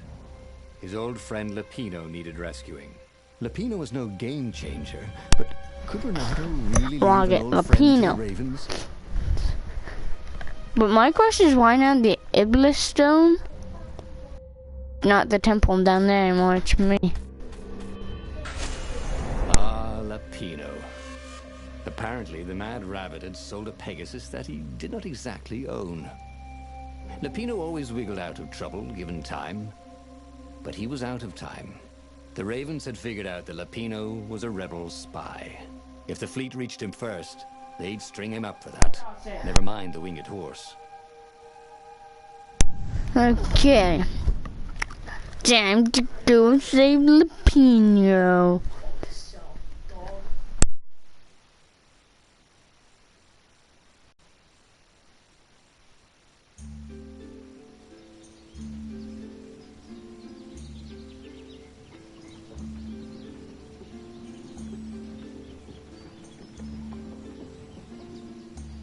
his old friend Lapino needed rescuing. Lapino was no game changer, but could Renato really Well, I'll leave get an old friend to the Lapino. Ravens? But my question is, why not the Iblis stone? Not the temple down there anymore, it's me. Ah, Lapino. Apparently, the Mad Rabbit had sold a Pegasus that he did not exactly own. Lapino always wiggled out of trouble, given time. But he was out of time. The Ravens had figured out that Lapino was a rebel spy. If the fleet reached him first, they'd string him up for that. Never mind the winged horse. Okay. Time to go save Lapino.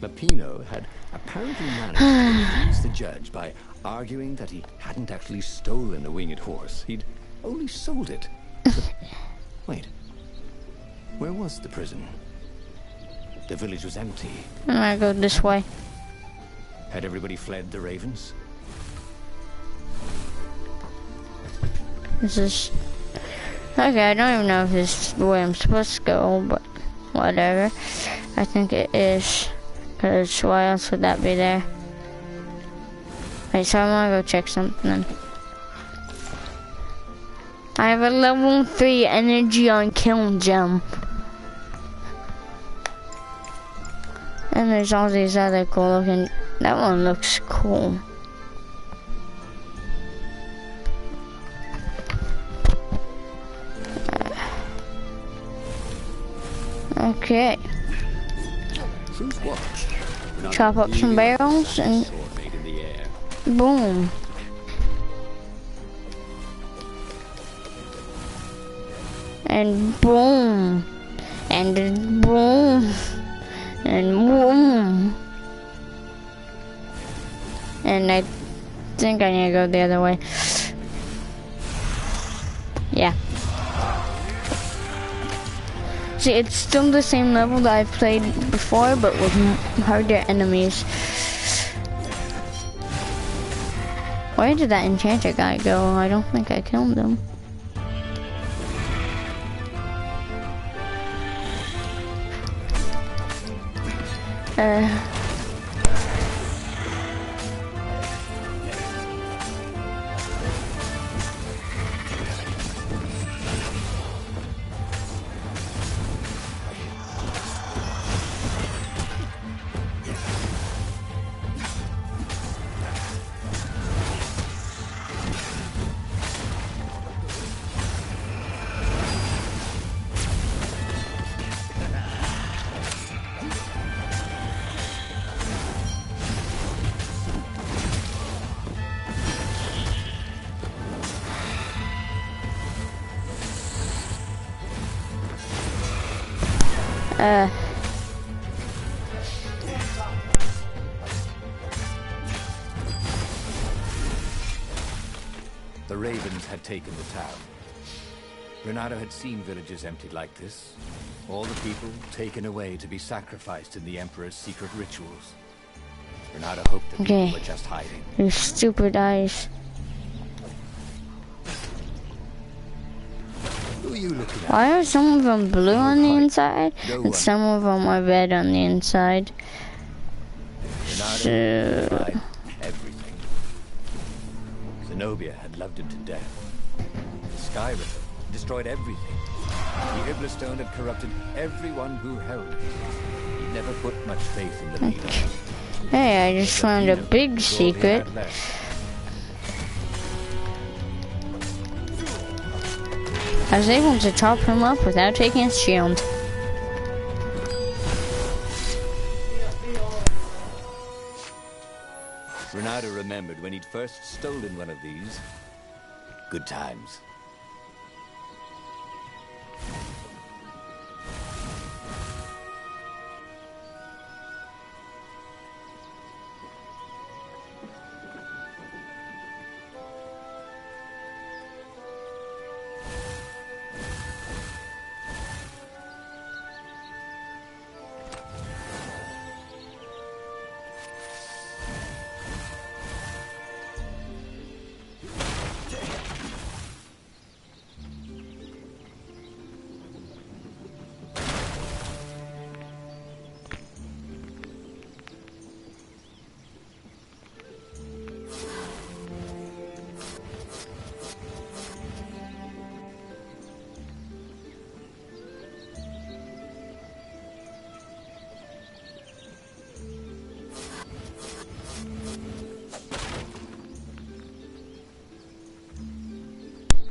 Lapino had apparently managed to please the judge by arguing that he hadn't actually stolen the winged horse. He'd only sold it. But, wait. Where was the prison? The village was empty. I'm gonna go this way. Had everybody fled the Ravens? This is... Okay, I don't even know if this is the way I'm supposed to go, but whatever. I think it is. Because why else would that be there? Wait, so I'm gonna go check something. I have a level 3 energy on Kiln Gem. And there's all these other cool looking... That one looks cool. Okay. Truth was, Renato Chop up some really barrels liked and- that sword made in the air. Boom. And boom. And then boom. And boom. And I think I need to go the other way. Yeah. See, it's still the same level that I've played before, but with harder enemies. Where did that enchanter guy go? I don't think I killed him. The Ravens had taken the town. Renato had seen villages emptied like this. All the people taken away to be sacrificed in the Emperor's secret rituals. Renato hoped that Okay. people were just hiding. Your stupid eyes. Who are you looking at? Why are some of them blue on the Right. inside No and one. some of them are red on the inside? Renato tried everything. Zenobia had loved him to death. The Sky River destroyed everything. The Iblastone had corrupted everyone who held it. He never put much faith in the leader. Hey, I just found a big was all he secret. had left. I was able to chop him up without taking his shield. Renato remembered when he'd first stolen one of these. Good times.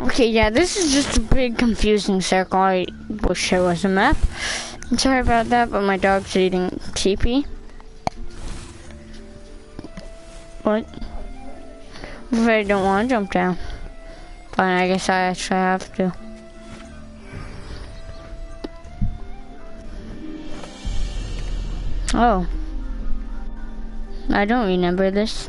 Okay, yeah, this is just a big confusing circle. I wish there was a map. I'm sorry about that, but my dog's eating TP. What? If I don't want to jump down. Fine, I guess I actually have to. Oh. I don't remember this.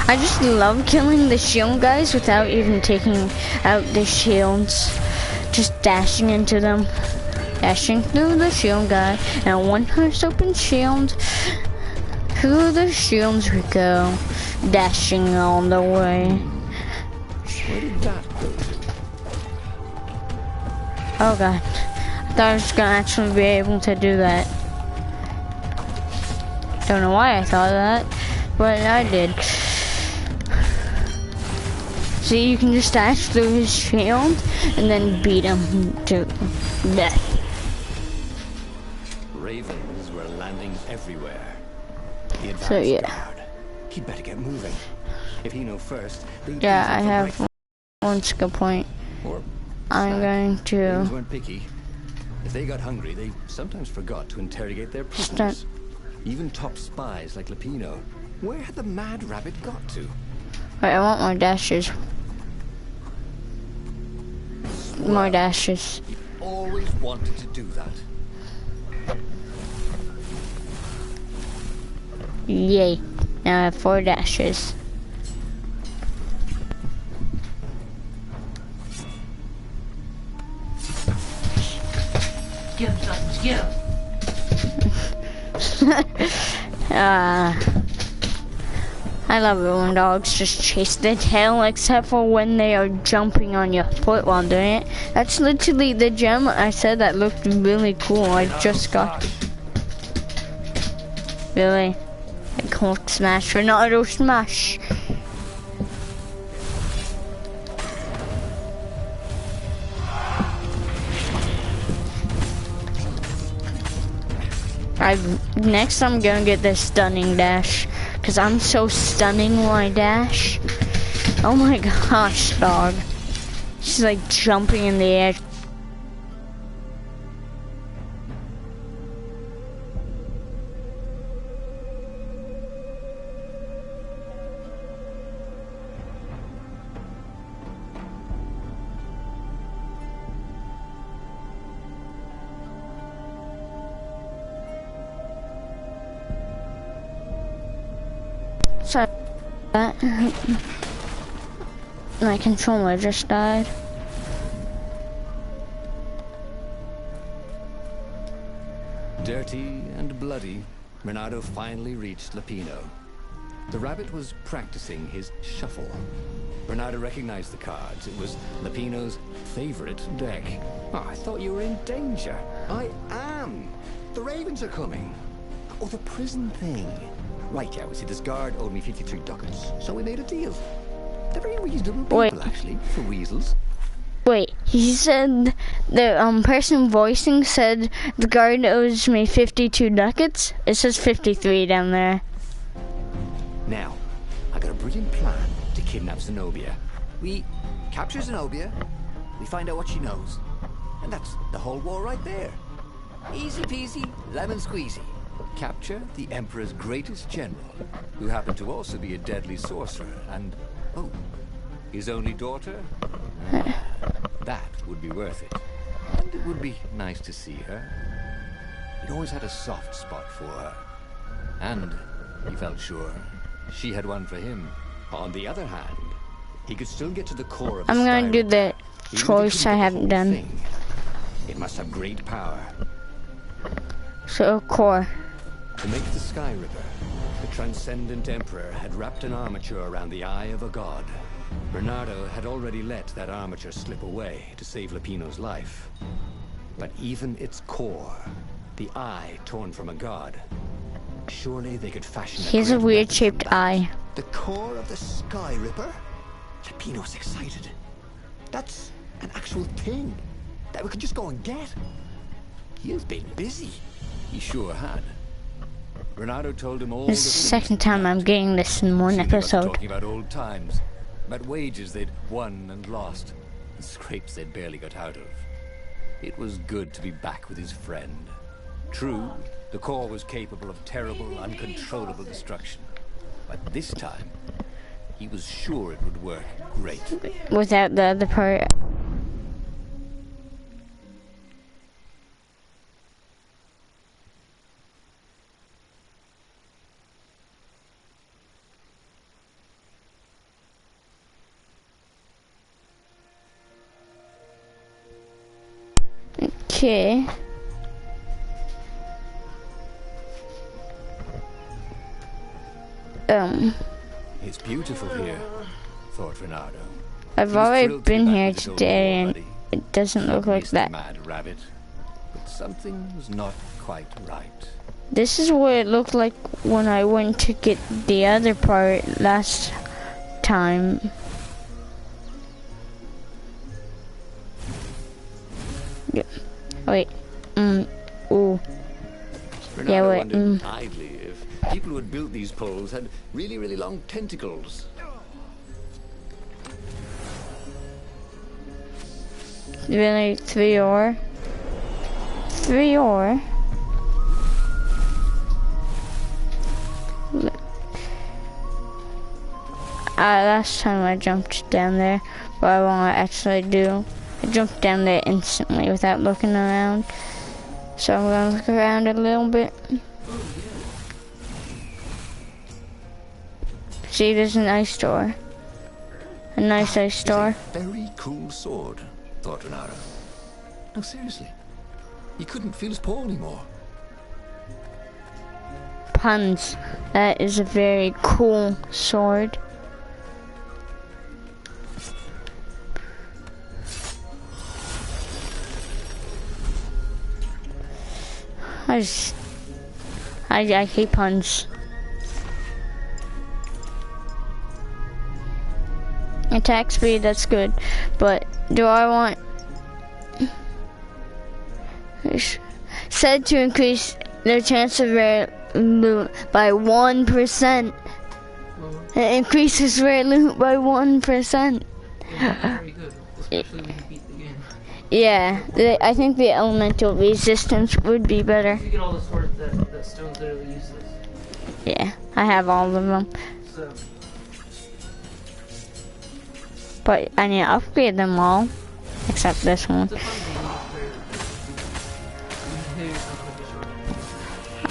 I just love killing the shield guys without even taking out the shields. Just dashing into them. Dashing through the shield guy. And one heart's open shield. Through the shields we go. Dashing all the way. Where did that go to? Oh god. I thought I was gonna actually be able to do that. Don't know why I thought that, but I did. See, you can just dash through his shield and then beat him to death. Ravens were landing everywhere. The advanced So, yeah. guard. He'd better get moving. If he know first, they'd Yeah, use it I for have breakfast one skill point. or I'm snack. going Ravens to weren't picky. If they got hungry, they sometimes forgot to interrogate their prisoners. Even top spies like Lupino. Where had the mad rabbit got to? wait, I want more dashes. More dashes. He always wanted to do that. Yay. Now I have 4 dashes. Give him something, give. I love it when dogs just chase their tail, except for when they are jumping on your foot while doing it. That's literally the gem I said that looked really cool. I just got. Really? I can't smash Renato smash. Next I'm gonna get the stunning dash, cause I'm so stunning when I dash. Oh my gosh, dog. She's like jumping in the air. So that my controller just died. Dirty and bloody, Renato finally reached Lapino. The rabbit was practicing his shuffle. Renato recognized the cards. It was Lapino's favorite deck. Oh, I thought you were in danger. I am. The ravens are coming. Oh, the prison thing. Right, yeah, we see this guard owed me 53 ducats, so we made a deal. They're very reasonable people, Wait. actually, for weasels. Wait, he said the person voicing said the guard owes me 52 ducats? It says 53 down there. Now, I got a brilliant plan to kidnap Zenobia. We capture Zenobia, we find out what she knows, and that's the whole war right there. Easy peasy, lemon squeezy. Capture the Emperor's greatest general, who happened to also be a deadly sorcerer, and, oh, his only daughter? That would be worth it. And it would be nice to see her. He'd always had a soft spot for her. And he felt sure she had one for him. On the other hand, he could still get to the core of the I'm gonna do Skyrim. the Even if he choice couldn't I get the haven't whole done. thing, it must have great power. So, core. To make the Sky Ripper, the transcendent Emperor had wrapped an armature around the eye of a god. Bernardo had already let that armature slip away to save Lapino's life. But even its core, the eye torn from a god, surely they could fashion He has a great weird weapon from shaped that. eye. The core of the Sky Ripper? Lapino's excited. That's an actual thing that we could just go and get. He's been busy. He sure had. Bernardo told him all This the is the things second he'd time I'm planned. getting this in one Soon they got to episode. talking about old times, about wages they'd won and lost, and scrapes they'd barely got out of. It was good to be back with his friend. True, the core was capable of terrible, uncontrollable destruction. But this time, he was sure it would work great. Without the other part. Okay. It's beautiful here, thought Renato. I've He was already thrilled to be been back here with his old today war and buddy. it doesn't look like Missed the that. mad rabbit, but something was not quite right. This is what it looked like when I went to get the other part last time. Yeah. Wait. Ooh. Renato Yeah, wait, wondered idly if people who had built these poles had really, really long tentacles. Really, 3 ore? 3 ore? Last time I jumped down there, but I won't actually do. I jumped down there instantly without looking around. So I'm gonna look around a little bit. See, there's an ice door. A nice ice door. Very cool sword, thought Renato. No, seriously. He couldn't feel his paw anymore. Puns. That is a very cool sword. I hate puns. Attack speed, that's good. But do I want... Said to increase their chance of rare loot by 1%. It increases rare loot by 1%. Yeah, pretty good, especially when you beat the game. Yeah, I think the elemental resistance would be better. You get all the swords that stone's literally useless. Yeah, I have all of them. So, But I need to upgrade them all. Except this one. it's a fun game to play. You can hear yourself like a short.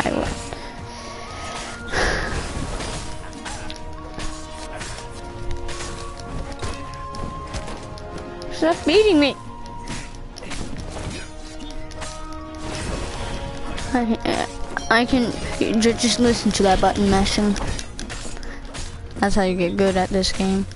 I will. Stop beating me! I can just listen to that button mashing. That's how you get good at this game.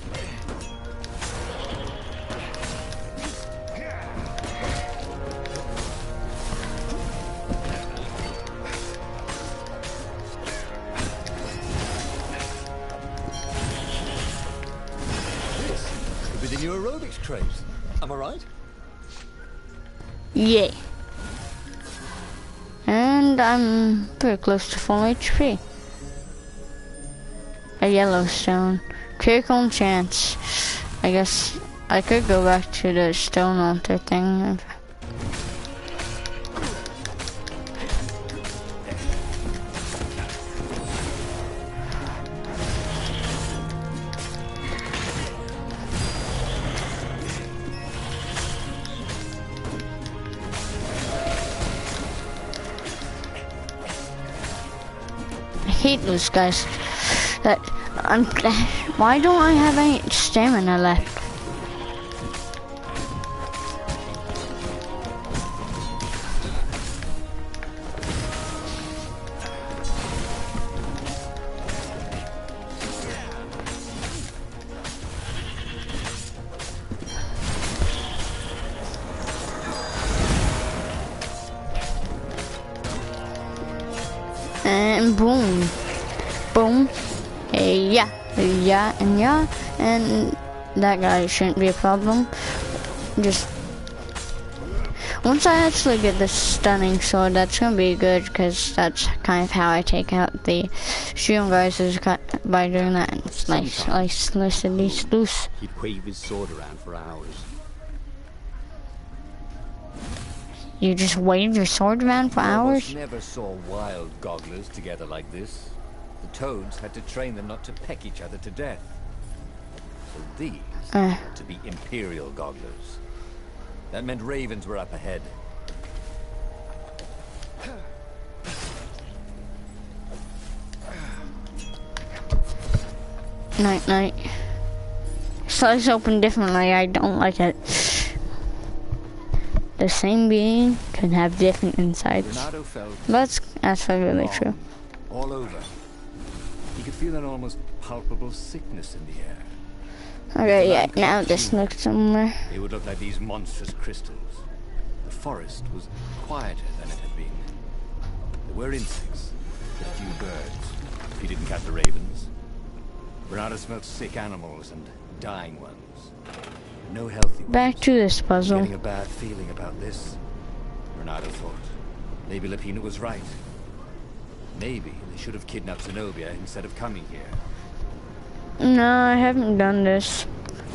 Could be the new aerobics craze. Am I right? Yeah. And I'm pretty close to full HP. A Yellowstone. Critical chance. I guess I could go back to the stone altar thing. I hate those guys. Why don't I have any stamina left? And boom. Boom. Yeah, and that guy shouldn't be a problem. Just once I actually get the stunning sword, that's gonna be good, because that's kind of how I take out the shield guys, is by doing that and slice, loose. He'd wave his sword around for hours. You just wave your sword around for hours? Never saw wild gogglers together like this. The toads had to train them not to peck each other to death. So these had to be imperial gogglers. That meant ravens were up ahead. Night. Slice open differently, I don't like it. The same being can have different insides. That's actually really true. All over. He could feel an almost palpable sickness in the air. Okay, yeah, now this looks somewhere. They would look like these monstrous crystals. The forest was quieter than it had been. There were insects, a few birds. He didn't catch the ravens. Bernardo smelled sick animals and dying ones. No healthy ones. Back to this puzzle. Getting a bad feeling about this. Bernardo thought. Maybe Lapina was right. Maybe they should have kidnapped Zenobia instead of coming here. No, I haven't done this,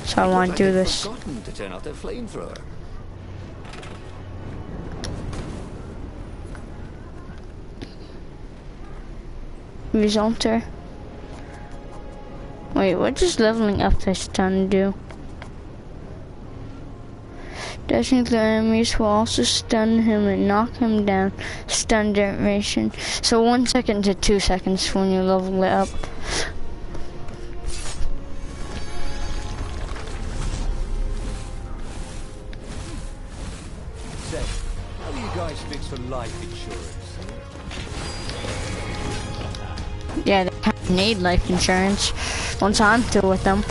so I want to do this. Forgotten to turn off their flamethrower. Resulter. Wait, what does leveling up this stun do? Dashing through enemies will also stun him and knock him down. Stun duration. So 1 second to 2 seconds when you level it up. Say, how do you guys fix for life insurance? Yeah, they kind of need life insurance once I'm through with them.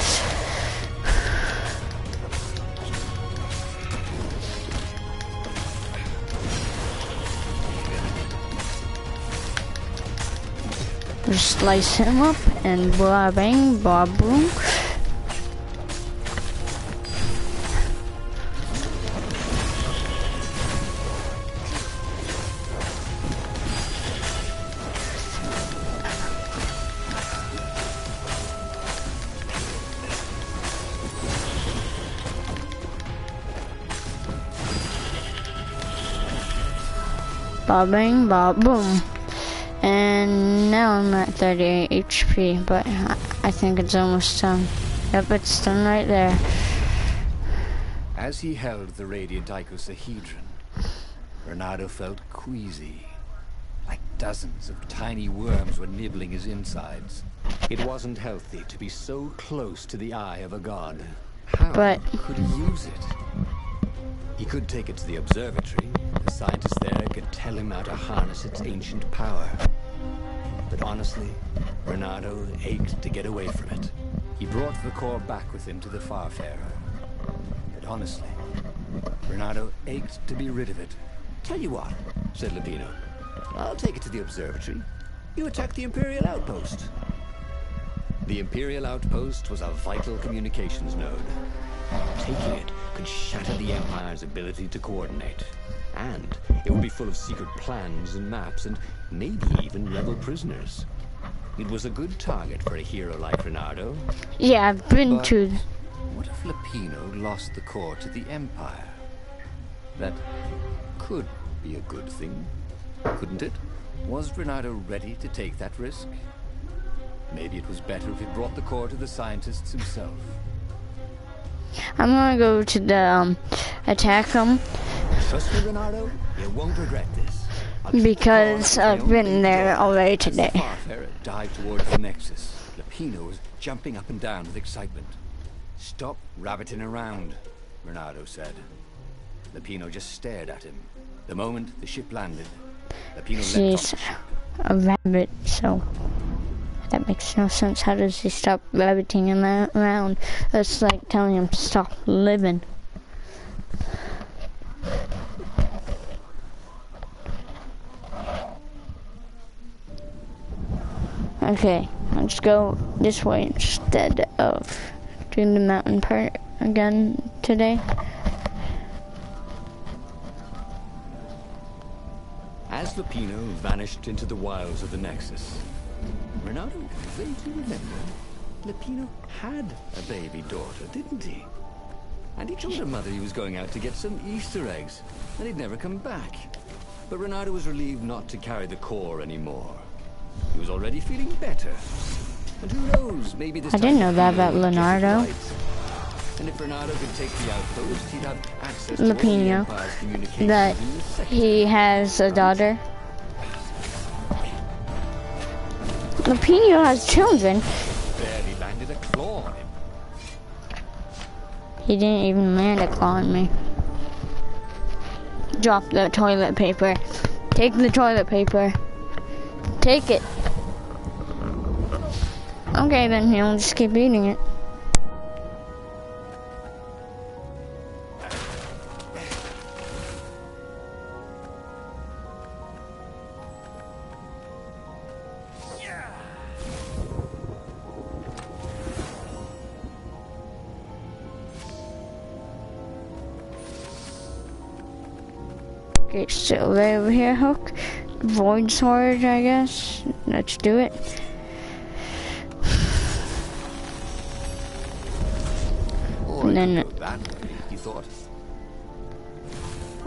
Just slice him up and blah bang, blah boom. Blah bang, blah boom. And now I'm at 38 HP, but I think it's almost done. Yep, it's done right there. As he held the radiant icosahedron, Bernardo felt queasy. Like dozens of tiny worms were nibbling his insides. It wasn't healthy to be so close to the eye of a god. How But could he use it? He could take it to the observatory, The scientists there could tell him how to harness its ancient power. But honestly, Renato ached to get away from it. He brought the core back with him to the Farfarer. But honestly, Renato ached to be rid of it. Tell you what, said Lupino. I'll take it to the observatory. You attack the Imperial outpost. The Imperial outpost was a vital communications node. Taking it could shatter the Empire's ability to coordinate. And it would be full of secret plans and maps and maybe even rebel prisoners. It was a good target for a hero like Renato. Yeah, I've been But to. what if Lupino lost the core to the Empire? That could be a good thing, couldn't it? Was Renato ready to take that risk? Maybe it was better if he brought the core to the scientists himself. I'm gonna go to the attack them Trust me, Renato, you won't regret this. I'll keep the because core out of I've my own been there big door. already As the today. Farfarer dived towards the Nexus, Lupino was jumping up and down with excitement. Stop rabbiting around, Renato said. Lupino just stared at him. The moment the ship landed, Lupino leapt He's off a rabbit, so that makes no sense. How does he stop rabbiting him around? That's like telling him to stop living. Okay, let's go this way instead of doing the mountain part again today. As Lupino vanished into the wilds of the Nexus, Renato vaguely remembered Lupino had a baby daughter, didn't he? And he told her mother he was going out to get some Easter eggs, and he'd never come back. But Renato was relieved not to carry the core anymore. He was already feeling better. And who knows, maybe this I didn't know time that Lupino about would get it Leonardo. right. And if Renato could take the outpost, he'd have access to all the Lupino, Empire's communications that in the sector. he has a daughter. Lupino has children. Barely landed a claw on him. He didn't even land a claw on me. Drop the toilet paper. Take the toilet paper. Take it. Okay, then he'll just keep eating it. Okay, so right over here, Hook. Void sword, I guess. Let's do it. Or And then- I could go that way, he thought.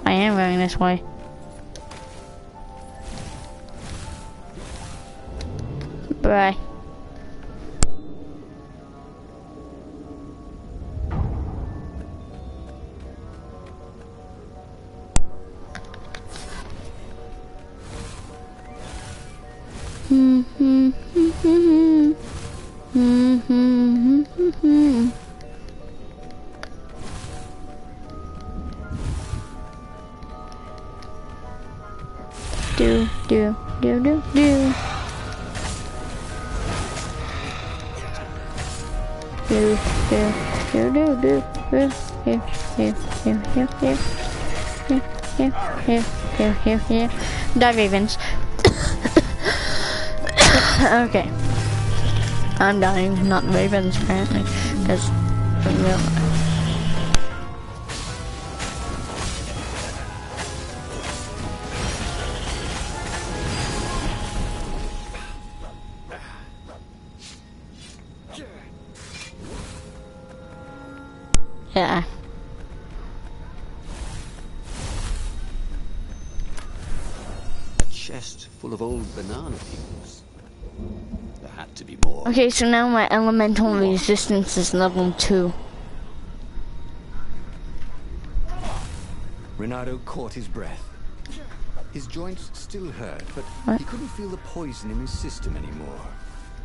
I am going this way. Bye. Do, do, do, do, do. Do, do, do, do, do, do. Here, here, here, here, here. Here, here, here, here, here, here. Die, ravens. Okay. I'm dying, not ravens, apparently. Because, in real life. Yeah. A chest full of old banana peels. There had to be more. Okay, so now my elemental resistance is level 2. Renato caught his breath. His joints still hurt, but What? he couldn't feel the poison in his system anymore.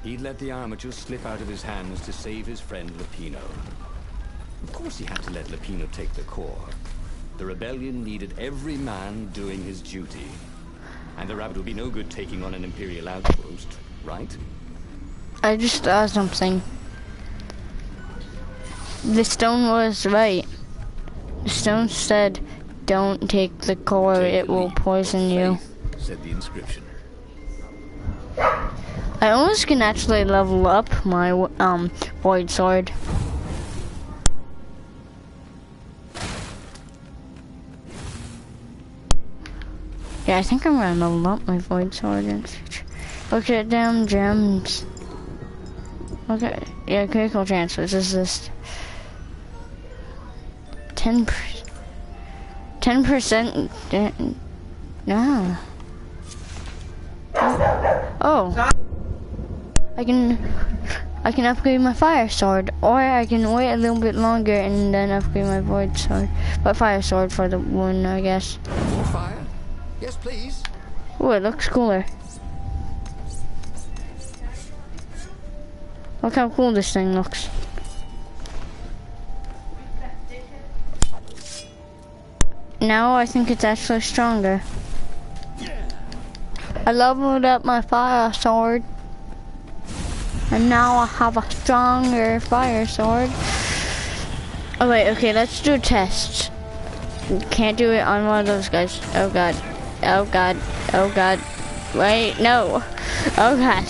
He'd let the armature slip out of his hands to save his friend Lupino. Of course he had to let Lupino take the core. The rebellion needed every man doing his duty. And the rabbit would be no good taking on an Imperial outpost, right? I just saw something. The stone was right. The stone said, don't take the core, it will poison you. Said the inscription. I almost can actually level up my void sword. Yeah, I think I'm gonna level up my void sword in the future. Look at them gems. Okay, yeah, critical chances is this 10%. No. Oh. I can upgrade my fire sword, or I can wait a little bit longer and then upgrade my void sword. But fire sword for the one, I guess. More fire? Yes, please. Ooh, it looks cooler. Look how cool this thing looks. Now I think it's actually stronger. I leveled up my fire sword. And now I have a stronger fire sword. Oh wait, okay, let's do a test. Can't do it on one of those guys. Oh god. Oh god. Oh god. Wait, no. Oh god.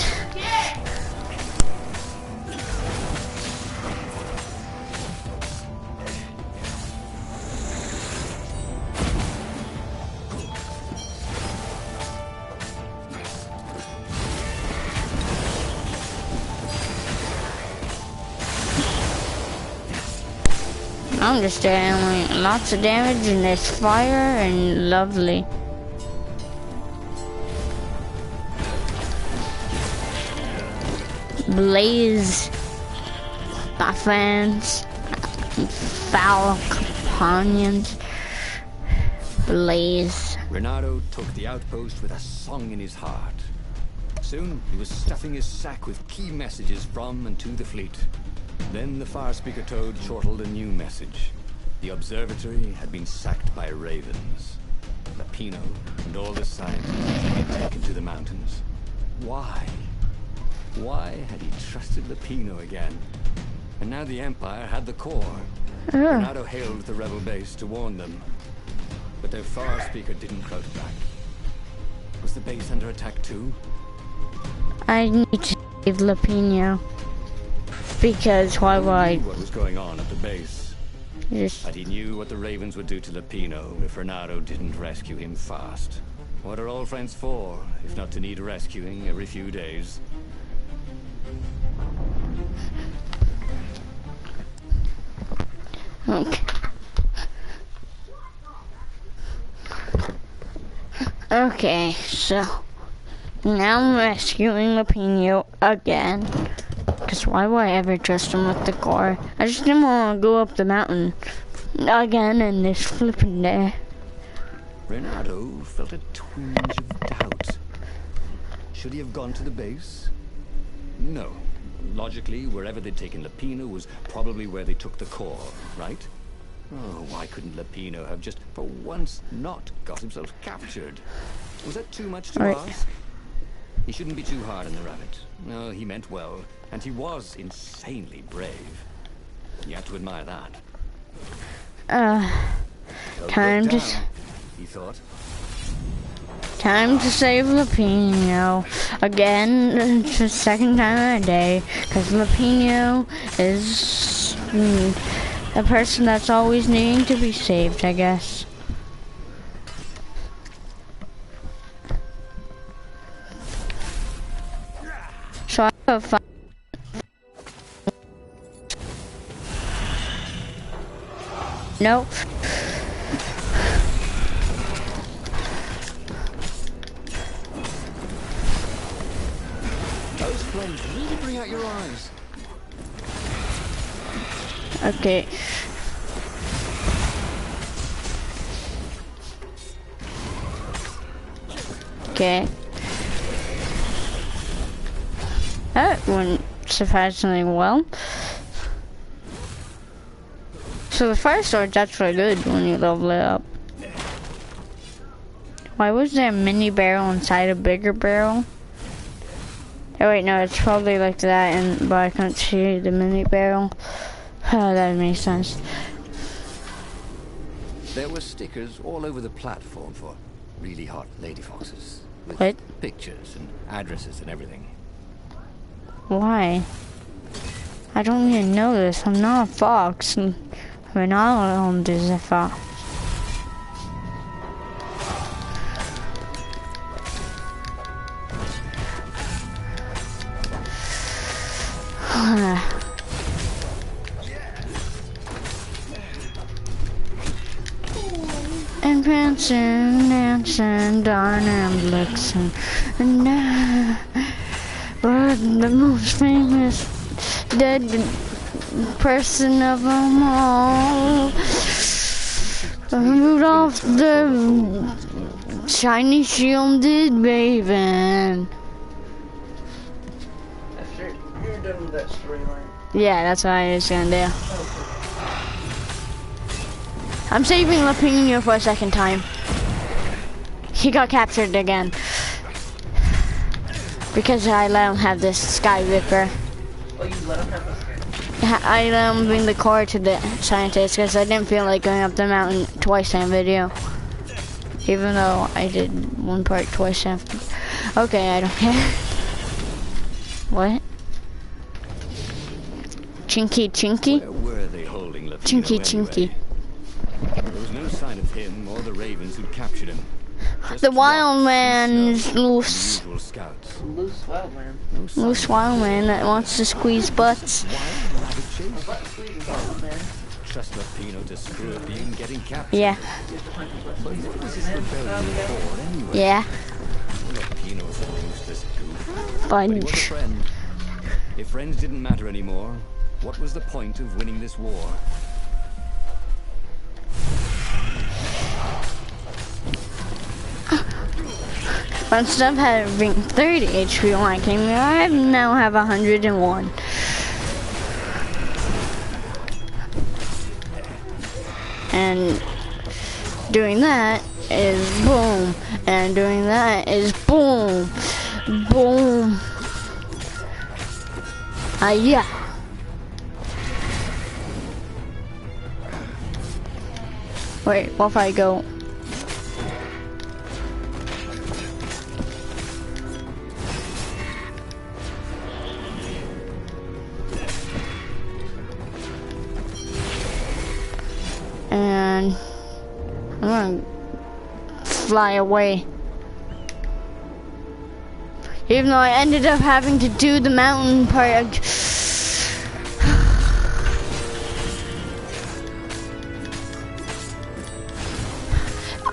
I'm just doing lots of damage and there's fire and lovely. Blaze, Buffins, foul companions. Blaze. Renato took the outpost with a song in his heart. Soon he was stuffing his sack with key messages from and to the fleet. Then the fire speaker toad chortled a new message. The observatory had been sacked by ravens. Lapino and all the scientists had been taken to the mountains. Why? Why had he trusted Lapino again? And now the Empire had the core. Renato hailed the rebel base to warn them. But their fire speaker didn't quote back. Was the base under attack too? I need to save Lapino. Because why would I? He knew what was going on at the base. Just... But he knew what the ravens would do to Lapino if Renato didn't rescue him fast. What are old friends for, if not to need rescuing every few days? Okay. Okay, so now I'm rescuing Lapino again. Because why would I ever trust him with the core? I just didn't want to go up the mountain again in this flipping day. Renato felt a twinge of doubt. Should he have gone to the base? No. Logically, wherever they'd taken Lapino was probably where they took the core, right? Oh, why couldn't Lapino have just, for once, not got himself captured? Was that too much to ask? He shouldn't be too hard on the rabbit. No, he meant well, and he was insanely brave. You have to admire that. Time to... he thought. Time to save Lapino. Again, it's the second time in a day, because Lapino is a person that's always needing to be saved, I guess. So I have a Nope. Those flames really bring out your eyes. Okay. Okay. That went surprisingly well. So the fire sword's actually good when you level it up. Why was there a mini barrel inside a bigger barrel? Oh wait, no, it's probably like that, but I couldn't see the mini barrel. Oh, that makes sense. There were stickers all over the platform for really hot lady foxes. With What? pictures and addresses and everything. Why? I don't even know this. I'm not a fox. We're not owned as a fox. And prancing, dancing, darn and blitzing, and now we're the most famous dead person of them all. Rudolph the shiny shielded raven. After you're done with that storyline. Yeah, that's what I was gonna do. I'm saving Lapino for a second time. He got captured again. Because I let him have this Sky Ripper. Oh, you let him have this? I let him bring the core to the scientist because I didn't feel like going up the mountain twice in a video. Even though I did one part twice after. Okay, I don't care. What? Chinky Chinky? Where were they holding Lapino Chinky anyway? Chinky. There was no sign of him or the ravens who'd captured him. Just The wild rocks man's and snow, loose. unusual scouts. Loose wild man. No sign Loose of wild man that wants to squeeze butts. wild rabbit chase. Butt squeezing wild man. Trust Lapino to screw up being getting captured. Yeah. But what was this rebellion for anyway? Yeah. Lapino's a useless goof. But he was a Fudge. friend. If friends didn't matter anymore, what was the point of winning this war? Instead of having 30 HP when I came here, I now have 101. And doing that is boom. And doing that is boom. Boom. Yeah. Wait, what if I go? And I'm gonna fly away. Even though I ended up having to do the mountain part.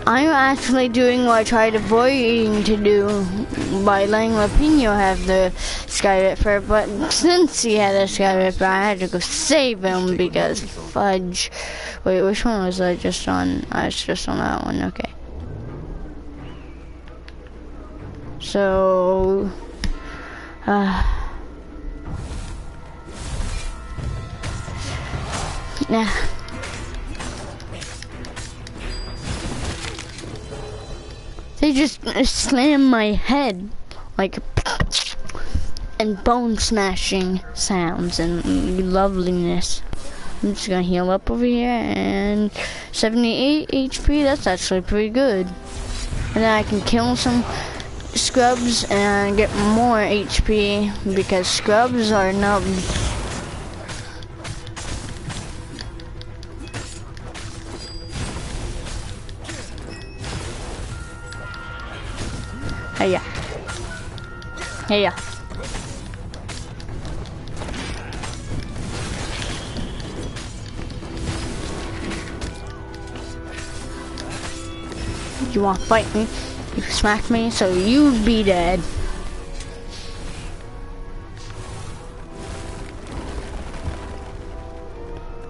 I'm actually doing what I tried avoiding to do by letting Lapino have the Sky Ripper, but since he had a Sky Ripper, I had to go save him because fudge. Wait, which one was I just on? I was just on that one, okay. So, nah. They just slammed my head, like, and bone smashing sounds and loveliness. I'm just gonna heal up over here, and 78 HP, that's actually pretty good. And then I can kill some scrubs and get more HP, because scrubs are nubs. Hey, yeah. Hey, yeah. You want to fight me? You smack me, so you be dead.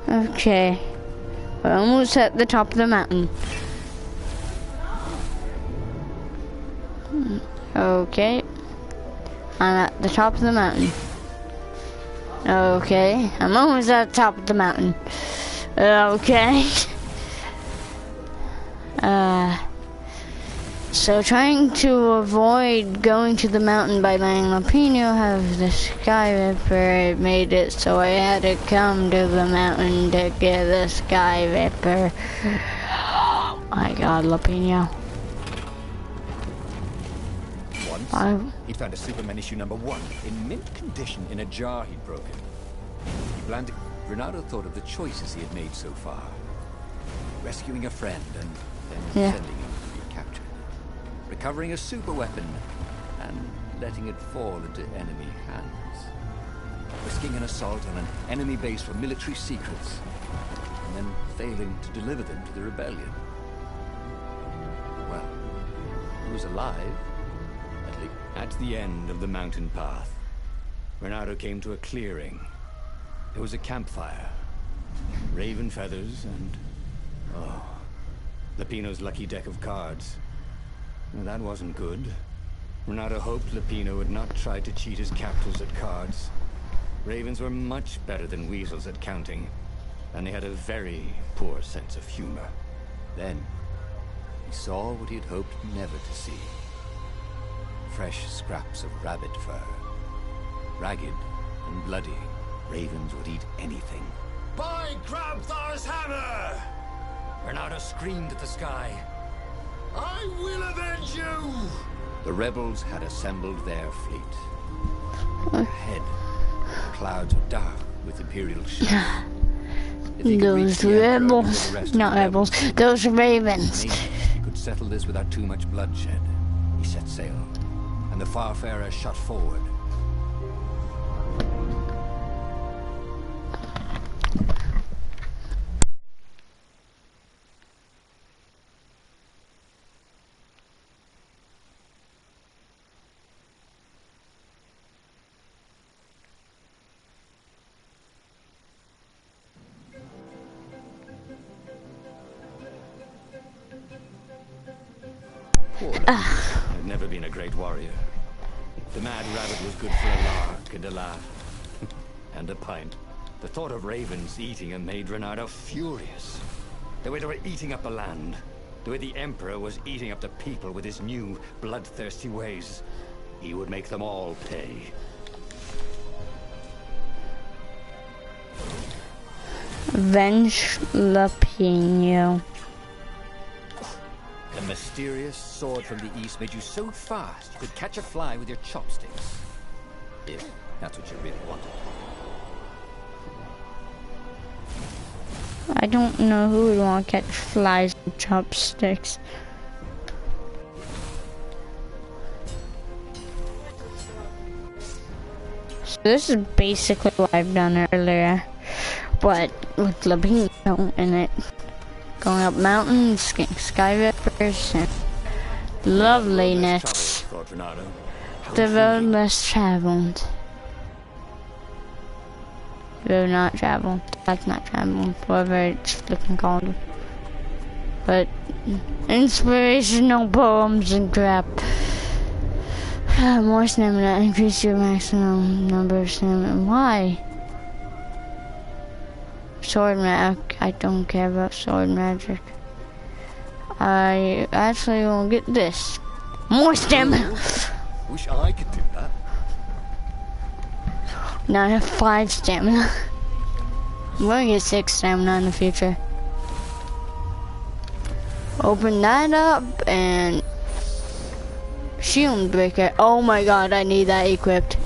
Okay. We're almost at the top of the mountain. Okay. I'm at the top of the mountain. Okay. I'm almost at the top of the mountain. Okay. So trying to avoid going to the mountain by letting Lapino have the Sky Ripper, it made it so I had to come to the mountain to get the Sky Ripper. Oh my god, Lapino. Once, he'd found a Superman issue #1 in mint condition in a jar he'd broken. He planned to... Renato thought of the choices he had made so far. Rescuing a friend and then sending him to be captured. Recovering a super weapon and letting it fall into enemy hands. Risking an assault on an enemy base for military secrets and then failing to deliver them to the rebellion. Well, he was alive. At the end of the mountain path, Renato came to a clearing. There was a campfire, raven feathers, and... oh, Lapino's lucky deck of cards. Well, that wasn't good. Renato hoped Lapino would not try to cheat his captors at cards. Ravens were much better than weasels at counting, and they had a very poor sense of humor. Then, he saw what he had hoped never to see. Fresh scraps of rabbit fur. Ragged and bloody, ravens would eat anything. By Grabthar's hammer! Renato screamed at the sky. I will avenge you! The rebels had assembled their fleet. Ahead, the clouds were dark with Imperial ships. Those rebels, not rebels, those ravens. Maybe he could settle this without too much bloodshed. He set sail, and the Farfarer shot forward. I'd never been a great warrior. The mad rabbit was good for a lark and a laugh. And a pint. The thought of ravens eating him made Renato furious. The way they were eating up the land. The way the Emperor was eating up the people with his new, bloodthirsty ways. He would make them all pay. Avenge Lapino. The mysterious sword from the east made you so fast you could catch a fly with your chopsticks. If that's what you really wanted. I don't know who would want to catch flies with chopsticks. So this is basically what I've done earlier, but with Lapino in it. Going up mountains, getting sky rippers, and loveliness. The road less traveled. Road not traveled. That's not traveled. Whatever it's flipping called. But inspirational poems and crap. More stamina. Increase your maximum number of stamina. Why? Sword magic. I don't care about sword magic. I actually will get this. More stamina. Wish I could do that. Now I have 5 stamina. I'm gonna get 6 stamina in the future. Open that up and shield breaker. Oh my god, I need that equipped.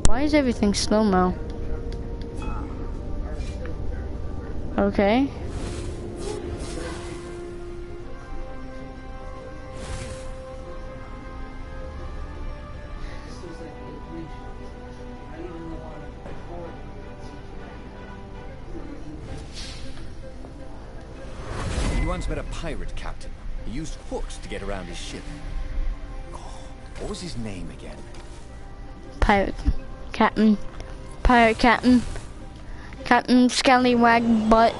Why is everything slow-mo? Okay. He once met a pirate captain. He used hooks to get around his ship. Oh, what was his name again? Pirate captain. Pirate captain. Captain Scallywag Butt.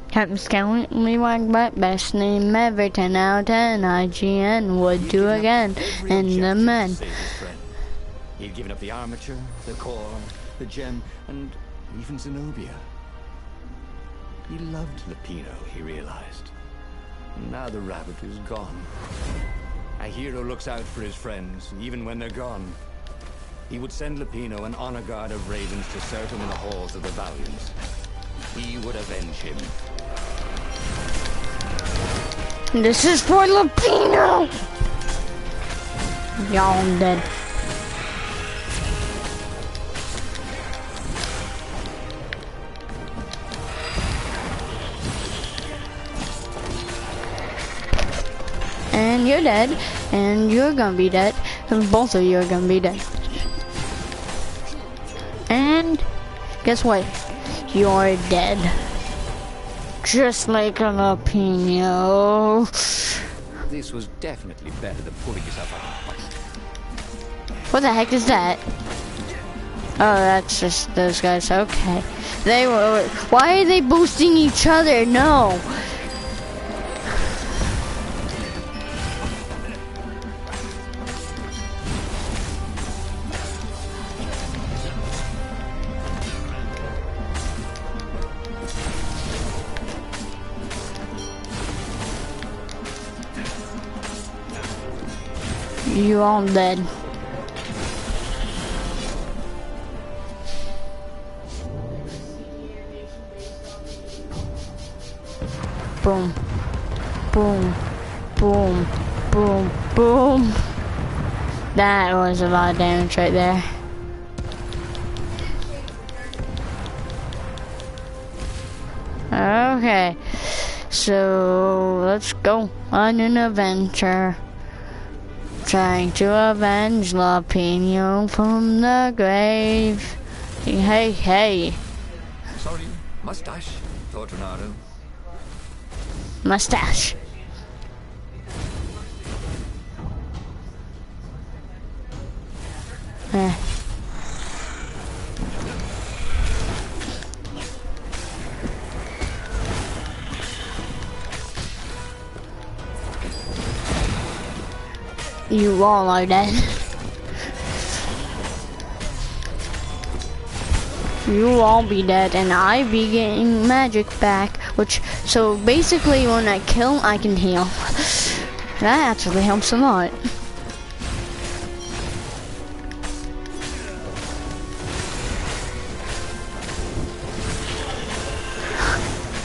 Captain Scoutly Wag Butt, best name ever, 10 out of 10, IGN, would He'd do given up again, every and the objective to men. save his friend. He'd given up the armature, the core, the gem, and even Zenobia. He loved Lupino, he realized. Now the rabbit is gone. A hero looks out for his friends, even when they're gone. He would send Lupino an honor guard of ravens to serve him in the halls of the Valiants. He would avenge him. This is for Lupino! Y'all dead. And you're dead, and you're gonna be dead, and both of you are gonna be dead. And guess what? You're dead. Just like a jalapeno. This was definitely better than pulling yourself out. What the heck is that? Oh, that's just those guys. Okay. They were. Why are they boosting each other? No. You all dead. Boom. Boom. Boom. Boom. Boom. That was a lot of damage right there. Okay. So let's go on an adventure. Trying to avenge Lupino from the grave. Hey, hey. Sorry, mustache, thought Renato. Mustache. You all are dead. You all be dead, and I be getting magic back. Which, so basically, when I kill, I can heal. That actually helps a lot.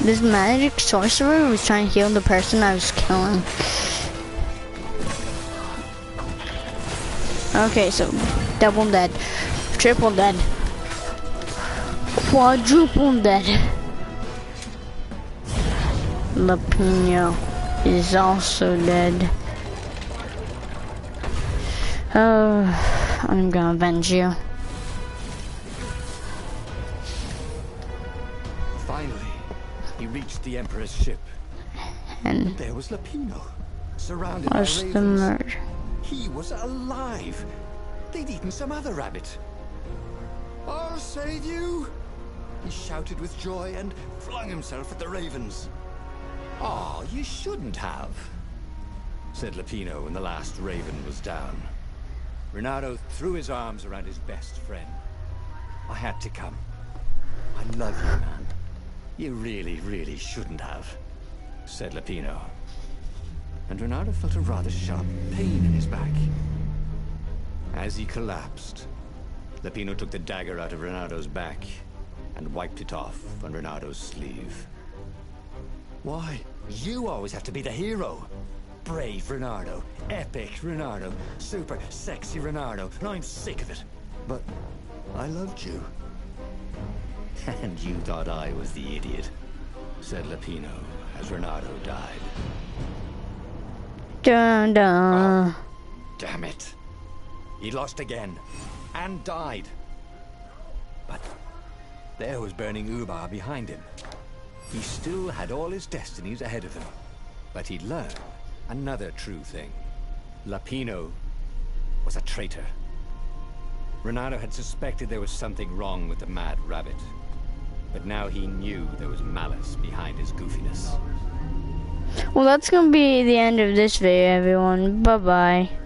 This magic sorcerer was trying to heal the person I was killing. Okay, so double dead, triple dead, quadruple dead. Lupino is also dead. Oh, I'm gonna avenge you. Finally, he reached the Emperor's ship. And There was Lupino, surrounded by what's the ravens. murder? He was alive. They'd eaten some other rabbit. I'll save you! He shouted with joy and flung himself at the ravens. Oh, you shouldn't have, said Lupino when the last raven was down. Renato threw his arms around his best friend. I had to come. I love you, man. You really, really shouldn't have, said Lupino. And Renato felt a rather sharp pain in his back. As he collapsed, Lupino took the dagger out of Renato's back and wiped it off on Renato's sleeve. Why? You always have to be the hero. Brave Renato, epic Renato, super sexy Renato, and I'm sick of it. But I loved you. And you thought I was the idiot, said Lupino as Renato died. Dun dun. Oh, damn it. He lost again, and died. But there was burning Ubar behind him. He still had all his destinies ahead of him. But he'd learned another true thing. Lupino was a traitor. Renato had suspected there was something wrong with the mad rabbit. But now he knew there was malice behind his goofiness. Well, that's gonna be the end of this video, everyone. Bye-bye.